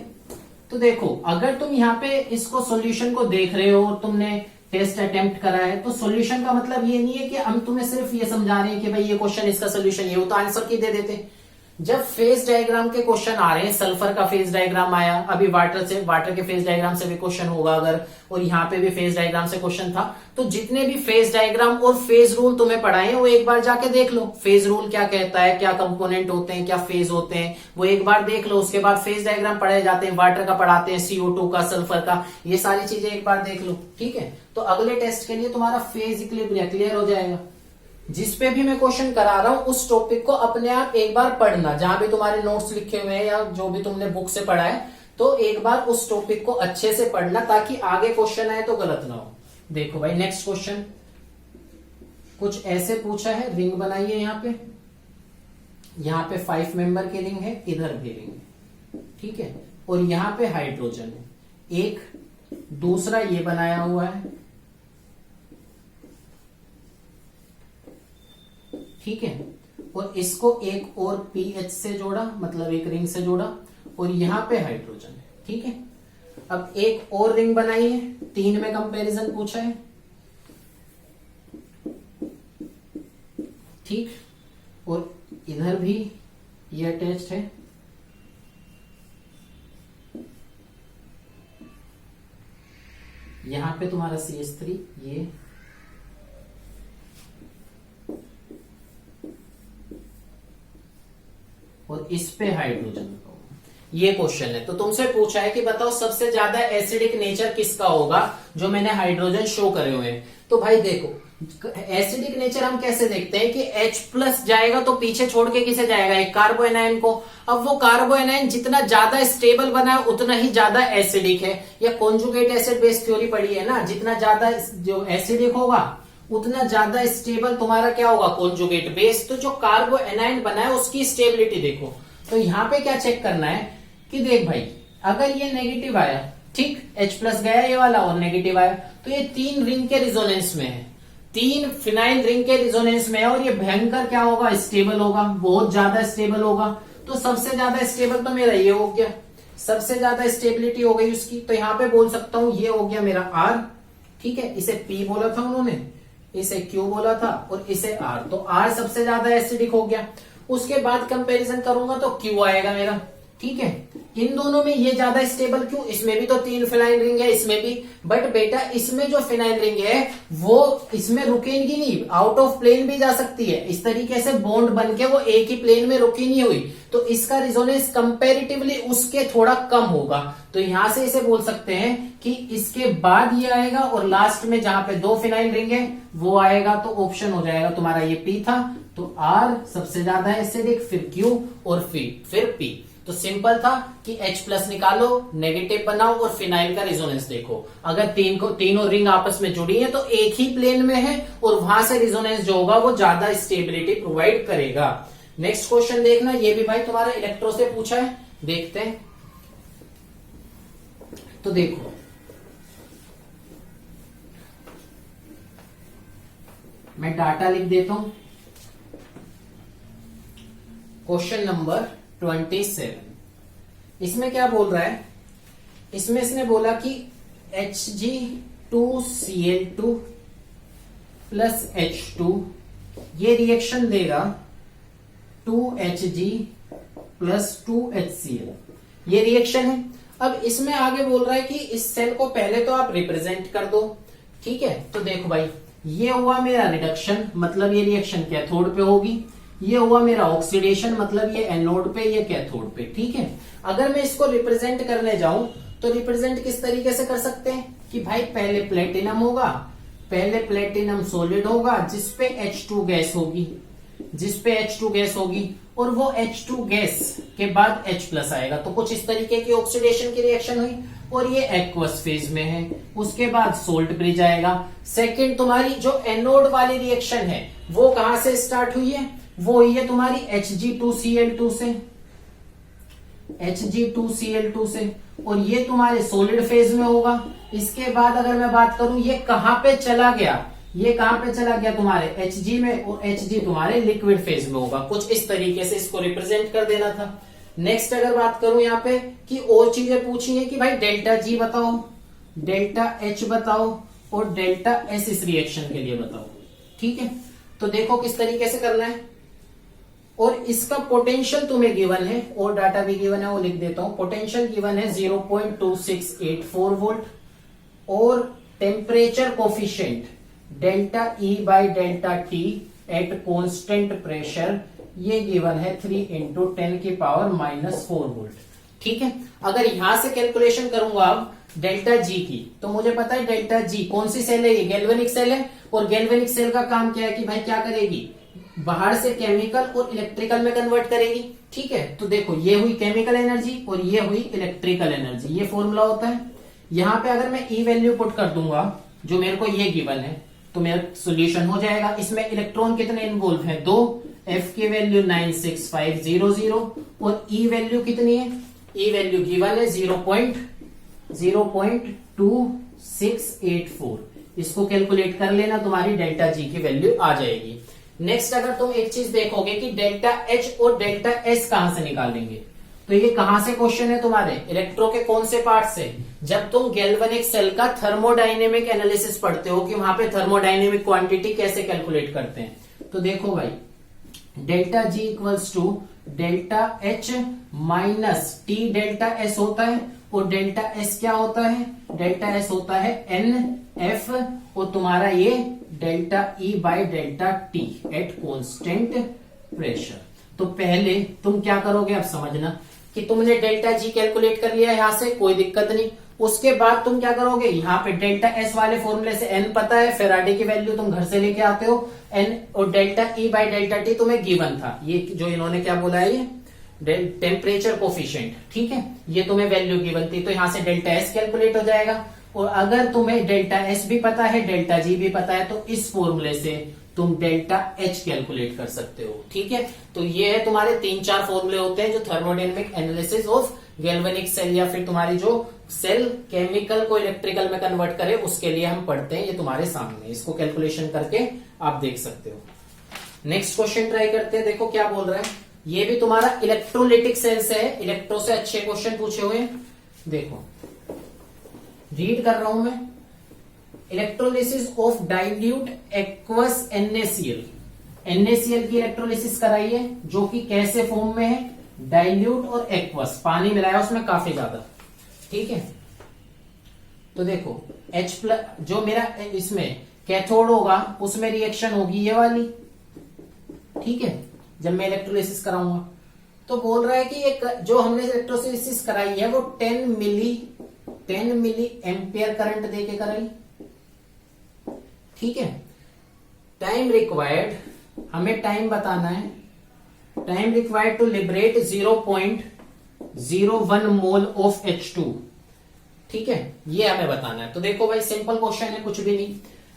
तो देखो अगर तुम यहाँ पे इसको सॉल्यूशन को देख रहे हो और तुमने टेस्ट अटेम्प्ट करा है तो सॉल्यूशन का मतलब ये नहीं है कि हम तुम्हें सिर्फ ये समझा रहे हैं कि भाई ये क्वेश्चन इसका सॉल्यूशन ये हो, तो आंसर की दे देते। जब फेज डायग्राम के क्वेश्चन आ रहे हैं, सल्फर का फेज डायग्राम आया, अभी वाटर के फेज डायग्राम से भी क्वेश्चन होगा अगर, और यहाँ पे भी फेज डायग्राम से क्वेश्चन था, तो जितने भी फेज डायग्राम और फेज रूल तुम्हें पढ़ाए हैं वो एक बार जाके देख लो। फेज रूल क्या कहता है, क्या कंपोनेंट होते हैं, क्या फेज होते हैं, वो एक बार देख लो। उसके बाद फेज डायग्राम पढ़ाए जाते हैं, वाटर का पढ़ाते हैं, CO2 का, सल्फर का, ये सारी चीजें एक बार देख लो, ठीक है। तो अगले टेस्ट के लिए तुम्हारा फेज इक्विलिब्रियम क्लियर हो जाएगा। जिस पे भी मैं क्वेश्चन करा रहा हूं उस टॉपिक को अपने आप एक बार पढ़ना, जहां भी तुम्हारे नोट्स लिखे हुए हैं या जो भी तुमने बुक से पढ़ा है, तो एक बार उस टॉपिक को अच्छे से पढ़ना ताकि आगे क्वेश्चन आए तो गलत ना हो। देखो भाई नेक्स्ट क्वेश्चन कुछ ऐसे पूछा है, रिंग बनाइए यहाँ पे 5 मेंबर की रिंग है, इधर भी रिंग है, ठीक है, और यहाँ पे हाइड्रोजन है एक, दूसरा ये बनाया हुआ है, ठीक है, और इसको एक और pH से जोड़ा, मतलब एक रिंग से जोड़ा, और यहां पे हाइड्रोजन है, ठीक है। अब एक और रिंग बनाई है, 3 में कंपैरिजन पूछा है, ठीक, और इधर भी ये अटैच्ड है, यहां पे तुम्हारा CH3 ये, और इस पे हाइड्रोजन। ये क्वेश्चन है, तो तुमसे पूछा है कि बताओ सबसे ज्यादा एसिडिक नेचर किसका होगा, जो मैंने हाइड्रोजन शो करे हुए हैं। तो भाई देखो एसिडिक नेचर हम कैसे देखते हैं कि H+ जाएगा तो पीछे छोड़ के किसे जाएगा, एक कार्बो एनायन को। अब वो कार्बो एनायन जितना ज्यादा स्टेबल बना है उतना ही ज्यादा एसिडिक है। या कॉन्जुगेट एसिड बेस थ्योरी पढ़ी है ना, जितना ज्यादा जो एसिडिक होगा उतना ज्यादा स्टेबल तुम्हारा क्या होगा, कॉन्जुगेट बेस। तो जो कार्बो एनायन बना है उसकी स्टेबिलिटी देखो। तो यहाँ पे क्या चेक करना है कि देख भाई अगर ये नेगेटिव आया, ठीक, H+ गया ये वाला और नेगेटिव आया, तो ये 3 रिंग के रिजोनेंस में है, 3 फिनाइल रिंग के रिजोनेंस में है, और ये भयंकर क्या होगा, स्टेबल होगा, बहुत ज्यादा स्टेबल होगा। तो सबसे ज्यादा स्टेबल तो मेरा ये हो गया, सबसे ज्यादा स्टेबिलिटी हो गई उसकी। तो यहाँ पे बोल सकता हूं ये हो गया मेरा R, ठीक है, इसे P बोला था उन्होंने, इसे Q बोला था और इसे R। तो R सबसे ज्यादा एसिडिक हो गया। उसके बाद कंपैरिजन करूंगा तो Q आएगा मेरा, ठीक है। इन दोनों में ये ज्यादा स्टेबल क्यों, इसमें भी तो 3 फिनाइल रिंग है, इसमें भी, बट बेटा इसमें जो फिनाइल रिंग है वो इसमें रुकेगी नहीं, आउट ऑफ प्लेन भी जा सकती है, इस तरीके से बॉन्ड बन के वो एक ही प्लेन में रुकी नहीं हुई, तो इसका रिजोनेंस कंपैरेटिवली उसके थोड़ा कम होगा। तो यहां से इसे बोल सकते हैं कि इसके बाद ये आएगा और लास्ट में जहां पे 2 फिनाइल रिंग है वो आएगा, तो ऑप्शन हो जाएगा तुम्हारा ये पी था, तो आर सबसे ज्यादा है एसिडिक, फिर क्यू और फिर पी। तो सिंपल था कि H+ निकालो, नेगेटिव बनाओ और फिनाइल का रिजोनेंस देखो। अगर तीनों रिंग आपस में जुड़ी है तो एक ही प्लेन में है और वहां से रिजोनेंस जो होगा वो ज्यादा स्टेबिलिटी प्रोवाइड करेगा। नेक्स्ट क्वेश्चन देखना, ये भी भाई तुम्हारा इलेक्ट्रो से पूछा है, देखते हैं। तो देखो मैं डाटा लिख देता हूं। क्वेश्चन नंबर 27, इसमें क्या बोल रहा है, इसमें इसने बोला कि Hg2Cl2 प्लस H2 ये रिएक्शन देगा 2Hg प्लस 2HCl, ये रिएक्शन है। अब इसमें आगे बोल रहा है कि इस सेल को पहले तो आप रिप्रेजेंट कर दो, ठीक है। तो देखो भाई ये हुआ मेरा रिडक्शन, मतलब ये रिएक्शन कैथोड पे होगी, ये हुआ मेरा ऑक्सीडेशन, मतलब ये एनोड पे, ये कैथोड पे, ठीक है। अगर मैं इसको रिप्रेजेंट करने जाऊं तो रिप्रेजेंट किस तरीके से कर सकते हैं कि भाई पहले प्लेटिनम होगा, पहले प्लेटिनम सॉलिड होगा जिसपे H2 गैस होगी, जिसपे H2 गैस होगी, और वो H2 गैस के बाद H+ आएगा, तो कुछ इस तरीके की ऑक्सीडेशन की रिएक्शन हुई और ये एक्वस फेज में है। उसके बाद सोल्ट ब्रिज आएगा। सेकंड तुम्हारी जो एनोड वाली रिएक्शन है वो कहां से स्टार्ट हुई है, वो हुई है तुम्हारी Hg2Cl2 से, Hg2Cl2 से, और ये तुम्हारे सॉलिड फेज में होगा। इसके बाद अगर मैं बात करूं ये कहां पे चला गया, ये कहां पे चला गया तुम्हारे Hg में, और Hg तुम्हारे लिक्विड फेज में होगा। कुछ इस तरीके से इसको रिप्रेजेंट कर देना था। नेक्स्ट अगर बात करूं यहाँ पे कि और चीजें पूछी है कि भाई डेल्टा G बताओ, डेल्टा H बताओ और डेल्टा S इस रिएक्शन के लिए बताओ, ठीक है। तो देखो किस तरीके से करना है, और इसका पोटेंशियल तुम्हें गिवन है और डाटा भी गिवन है, वो लिख देता हूं। पोटेंशियल गिवन है 0.2684 वोल्ट और temperature coefficient delta E by delta T at constant pressure, ये गिवन है 3 × 10⁻⁻4 वोल्ट, ठीक है। अगर यहां से कैलकुलेशन करूंगा अब डेल्टा G की, तो मुझे पता है डेल्टा G कौन सी सेल है, ये गैल्वेनिक सेल है, और गैल्वेनिक सेल का काम क्या है कि भाई क्या करेगी, बाहर से केमिकल और इलेक्ट्रिकल में कन्वर्ट करेगी, ठीक है। तो देखो ये हुई केमिकल एनर्जी और ये हुई इलेक्ट्रिकल एनर्जी, ये फॉर्मूला होता है। यहां पे अगर मैं E वैल्यू पुट कर दूंगा जो मेरे को ये गिवन है, तो मेरा सोल्यूशन हो जाएगा। इसमें इलेक्ट्रॉन कितने इन्वॉल्व है, 2, F की वैल्यू 96500 और E वैल्यू कितनी है, E वैल्यू गिवन है 0.2684, इसको कैलकुलेट कर लेना, तुम्हारी डेल्टा G की वैल्यू आ जाएगी। नेक्स्ट अगर तुम एक चीज देखोगे कि डेल्टा H और डेल्टा S कहां से निकालेंगे, तो ये कहां से क्वेश्चन है तुम्हारे इलेक्ट्रो के कौन से पार्ट से, जब तुम गैल्वेनिक सेल का थर्मोडायनेमिक एनालिसिस पढ़ते हो कि वहां पे थर्मोडायनेमिक क्वांटिटी कैसे कैलकुलेट करते हैं। तो देखो भाई delta G equals to delta H minus T delta S होता है, और डेल्टा S क्या होता है, डेल्टा S होता है NF, और तुम्हारा ये delta E by delta T at constant pressure. तो पहले तुम क्या करोगे, अब समझना कि तुमने डेल्टा G कैलकुलेट कर लिया यहां से, कोई दिक्कत नहीं। उसके बाद तुम क्या करोगे, यहाँ पे डेल्टा S वाले फॉर्मूले से N पता है, फेराडे की वैल्यू तुम घर से लेके आते हो N, और delta E by delta T तुम्हें गिवन था, ये जो इन्होंने क्या बोला है ये टेम्परेचर कोफिशिएंट, ठीक है, ये तुम्हें वैल्यू गिवन थी, तो यहां से डेल्टा S कैलकुलेट हो जाएगा। और अगर तुम्हें डेल्टा S भी पता है, डेल्टा G भी पता है, तो इस फॉर्मूले से तुम डेल्टा H कैलकुलेट कर सकते हो, ठीक है। तो ये है तुम्हारे 3-4 फॉर्मूले होते हैं जो thermodynamic analysis of galvanic cell, या फिर तुम्हारी जो सेल केमिकल को इलेक्ट्रिकल में कन्वर्ट करे उसके लिए हम पढ़ते हैं। ये तुम्हारे सामने, इसको कैलकुलेशन करके आप देख सकते हो। नेक्स्ट क्वेश्चन ट्राई करते हैं, देखो क्या बोल रहा है। ये भी तुम्हारा इलेक्ट्रोलिटिक सेल से है, इलेक्ट्रो से अच्छे क्वेश्चन पूछे हुए हैं। देखो रीड कर रहा हूं मैं, electrolysis of dilute aqueous NaCl, NaCl की इलेक्ट्रोलिसिस कराई है, जो कि कैसे फॉर्म में है, डाइल्यूट और एक्वस, पानी मिलाया उसमें काफी ज्यादा, ठीक है। तो देखो H प्लस जो मेरा इसमें कैथोड होगा उसमें रिएक्शन होगी ये वाली, ठीक है, जब मैं इलेक्ट्रोलिसिस कराऊंगा। तो बोल रहा है कि एक जो हमने इलेक्ट्रोलिसिस कराई है वो 10 मिली एम्पियर करंट देके कराई, ठीक है। टाइम रिक्वायर्ड, हमें टाइम बताना है, time required to liberate 0.01 mole of H2, ठीक है, ये हमें बताना है। तो देखो भाई सिंपल क्वेश्चन है, कुछ भी नहीं।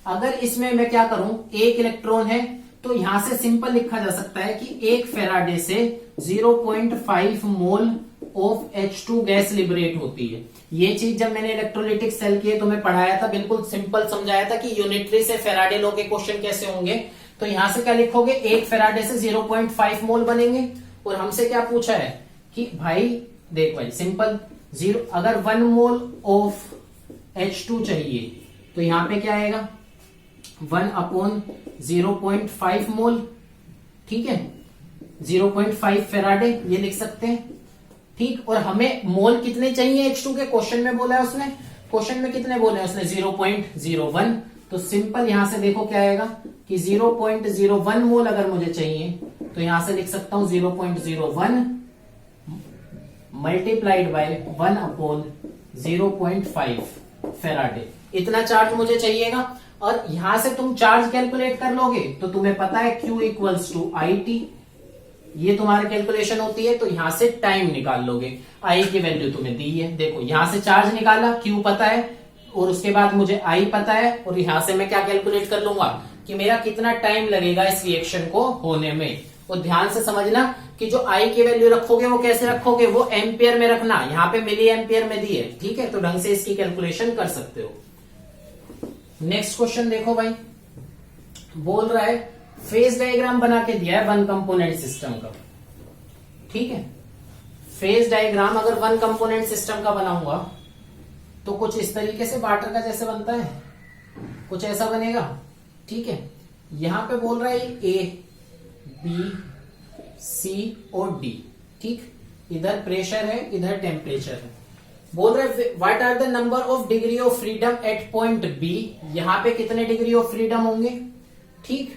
अगर इसमें मैं क्या करूं, एक इलेक्ट्रॉन है तो यहां से सिंपल लिखा जा सकता है कि एक फेराडे से 0.5 मोल ऑफ H2 गैस लिबरेट होती है। ये चीज जब मैंने इलेक्ट्रोलिटिक सेल की है तो मैं पढ़ाया था, बिल्कुल सिंपल समझाया था कि यूनिटरी से फेराडे लॉ के क्वेश्चन कैसे होंगे। तो यहां से क्या लिखोगे, एक फेराडे से 0.5 मोल बनेंगे। और हमसे क्या पूछा है कि भाई देख भाई सिंपल, अगर 1 मोल ऑफ H2 चाहिए तो यहां पे क्या आएगा, 1/0.5 मोल, ठीक है, 0.5 फेराडे ये लिख सकते हैं, ठीक। और हमें मोल कितने चाहिए H2 के, क्वेश्चन में बोला है उसने, क्वेश्चन में कितने बोले हैं उसने, 0.01। तो सिंपल यहां से देखो क्या आएगा कि 0.01 मोल अगर मुझे चाहिए तो यहां से लिख सकता हूं 0.01 मल्टीप्लाइड बाय 1/0.5 फेराडे, इतना चार्ज मुझे चाहिएगा। और यहां से तुम चार्ज कैलकुलेट कर लोगे तो तुम्हें पता है Q इक्वल्स टू IT, ये तुम्हारी कैलकुलेशन होती है। तो यहां से टाइम निकाल लोगे, I की वैल्यू तुम्हें दी है, देखो यहां से चार्ज निकाला, Q पता है और उसके बाद मुझे I पता है, और यहां से मैं क्या कैलकुलेट कर लूंगा कि मेरा कितना टाइम लगेगा इस रिएक्शन को होने में। और ध्यान से समझना कि जो I की वैल्यू रखोगे वो कैसे रखोगे, वो एम्पियर में रखना, यहाँ पे मिली एम्पियर में दी है, ठीक है। तो ढंग से इसकी कैलकुलेशन कर सकते हो। नेक्स्ट क्वेश्चन देखो भाई, बोल रहा है फेज डायग्राम बना के दिया है 1 कंपोनेंट सिस्टम का, ठीक है। फेज डायग्राम अगर 1 कंपोनेंट सिस्टम का बनाऊंगा तो कुछ इस तरीके से वाटर का जैसे बनता है, कुछ ऐसा बनेगा, ठीक है। यहां पे बोल रहा है A, B, C और D, ठीक, इधर प्रेशर है इधर टेम्परेचर है। बोल रहे what are the number of degree of freedom at point B, यहां पे कितने डिग्री ऑफ फ्रीडम होंगे, ठीक।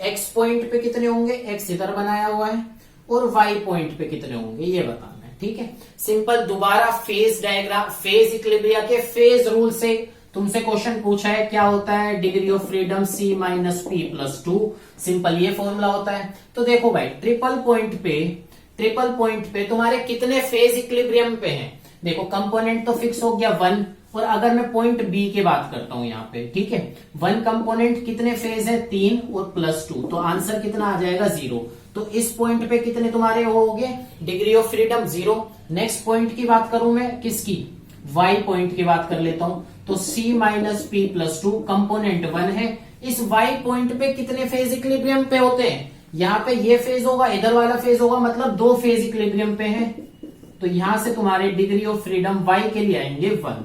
X पॉइंट पे कितने होंगे, X इधर बनाया हुआ है, और Y पॉइंट पे कितने होंगे ये बताना है, ठीक है। सिंपल दोबारा फेज डायग्राम, फेज इक्विलिब्रिया के फेज रूल से तुमसे क्वेश्चन पूछा है, क्या होता है degree of freedom C minus P plus 2, simple ये फॉर्मूला होता है। तो देखो भाई ट्रिपल पॉइंट पे तुम्हारे कितने फेज इक्विलिब्रियम पे हैं, देखो कंपोनेंट तो फिक्स हो गया 1, और अगर मैं पॉइंट B की बात करता हूं यहाँ पे, ठीक है, 1 कंपोनेंट कितने फेज है 3 और प्लस 2, तो आंसर कितना आ जाएगा 0। तो इस पॉइंट पे कितने तुम्हारे हो गए degree of freedom 0। Next point की बात करूं मैं, किसकी, Y पॉइंट की बात कर लेता हूं, तो C minus P plus 2 component 1 है। इस Y पॉइंट पे कितने फेज इक्विलिब्रियम पे होते हैं, यहाँ पे ये फेज होगा इधर वाला फेज होगा, मतलब 2 फेज इक्विलिब्रियम पे है। तो यहां से तुम्हारे डिग्री ऑफ फ्रीडम Y के लिए आएंगे 1,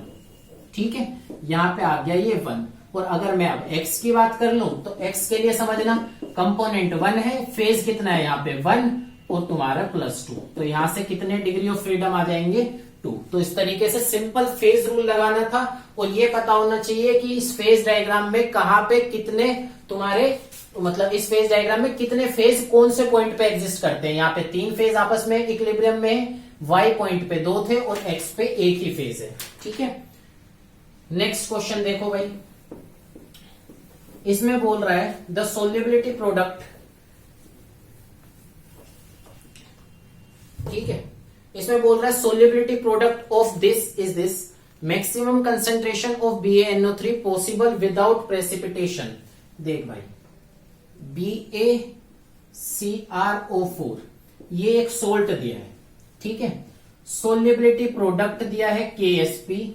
ठीक है, यहां पे आ गया ये 1। और अगर मैं अब X की बात कर लूं तो X के लिए समझना कंपोनेंट 1 है, फेज कितना है यहाँ पे 1 और तुम्हारा प्लस 2, तो यहां से कितने डिग्री ऑफ फ्रीडम आ जाएंगे 2। तो इस तरीके से सिंपल फेज रूल लगाना था, और ये पता होना चाहिए कि इस फेज डायग्राम में कहां पे कितने तुम्हारे, मतलब इस फेज डायग्राम में कितने फेज कौन से पॉइंट पे एग्जिस्ट करते हैं। यहाँ पे 3 फेज आपस में इक्विलिब्रियम में, Y पॉइंट पे 2 थे और X पे एक ही फेज है, ठीक है। नेक्स्ट क्वेश्चन देखो भाई, इसमें बोल रहा है द सोल्युबिलिटी प्रोडक्ट, ठीक है, इसमें बोल रहा है solubility product of this is this, maximum concentration of BaNO3 possible without precipitation. देख भाई BaCrO4 ये एक सोल्ट दिया है, ठीक है, सोल्युबिलिटी प्रोडक्ट दिया है KSP,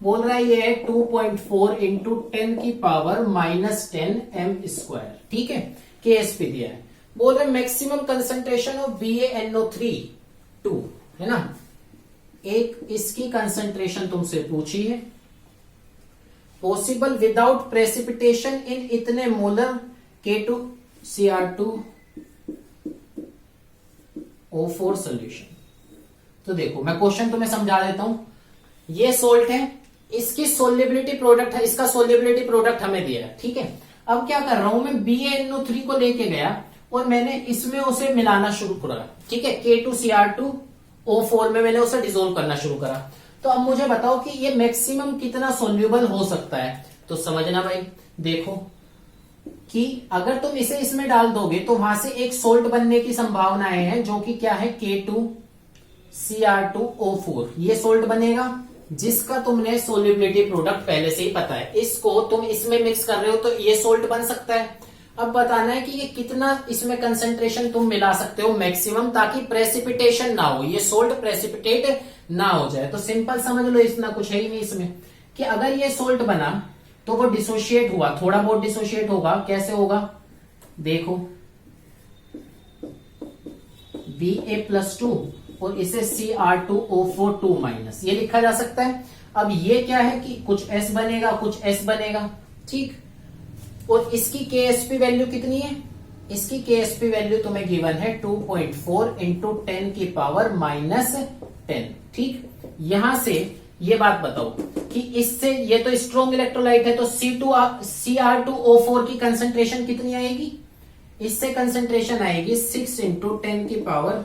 बोल रहा है ये है 2.4 इंटू 10 की पावर -10 m², ठीक है, KSP दिया है। बोल रहे मैक्सिमम कंसेंट्रेशन ऑफ BaNO3 2 है ना, एक इसकी कंसेंट्रेशन तुमसे पूछी है, पॉसिबल विदाउट प्रेसिपिटेशन इन इतने मोलर K2Cr2 O4 सोल्यूशन। तो देखो मैं क्वेश्चन तुम्हें समझा देता हूं। ये सोल्ट है, इसकी सोल्युबिलिटी प्रोडक्ट है, इसका सोल्युबिलिटी प्रोडक्ट हमें दिया है, ठीक है। अब क्या कर रहा हूं मैं, BaNO3 को लेके गया और मैंने इसमें उसे मिलाना शुरू करा, ठीक है। K2Cr2O4 में मैंने उसे डिसोल्व करना शुरू करा। तो अब मुझे बताओ कि ये मैक्सिमम कितना सोल्यूबल हो सकता है। तो समझना भाई, देखो कि अगर तुम इसे इसमें डाल दोगे तो वहां से एक सोल्ट बनने की संभावनाएं हैं, जो कि क्या है, K2Cr2O4 ये सोल्ट बनेगा, जिसका तुमने सोल्युबिलिटी प्रोडक्ट पहले से ही पता है। इसको तुम इसमें मिक्स कर रहे हो तो ये सोल्ट बन सकता है। अब बताना है कि ये कितना इसमें कंसेंट्रेशन तुम मिला सकते हो मैक्सिमम, ताकि प्रेसिपिटेशन ना हो, ये सोल्ट प्रेसिपिटेट ना हो जाए। तो सिंपल समझ लो, इतना कुछ है ही नहीं इसमें, कि अगर ये सोल्ट बना तो वो डिसोशिएट हुआ, थोड़ा बहुत डिसोशिएट होगा। कैसे होगा, देखो Ba+2 और इसे Cr2O4 2- ये लिखा जा सकता है। अब ये क्या है कि कुछ S बनेगा, कुछ S बनेगा, ठीक। और इसकी KSP वैल्यू कितनी है, इसकी KSP वैल्यू तुम्हें गिवन है 2.4 इंटू 10⁻⁻10, ठीक। यहां से ये बात बताओ कि इससे, ये तो स्ट्रॉन्ग इलेक्ट्रोलाइट है, तो Cr2O4 की कंसेंट्रेशन कितनी आएगी, इससे कंसेंट्रेशन आएगी 6 इंटू 10⁻⁻⁻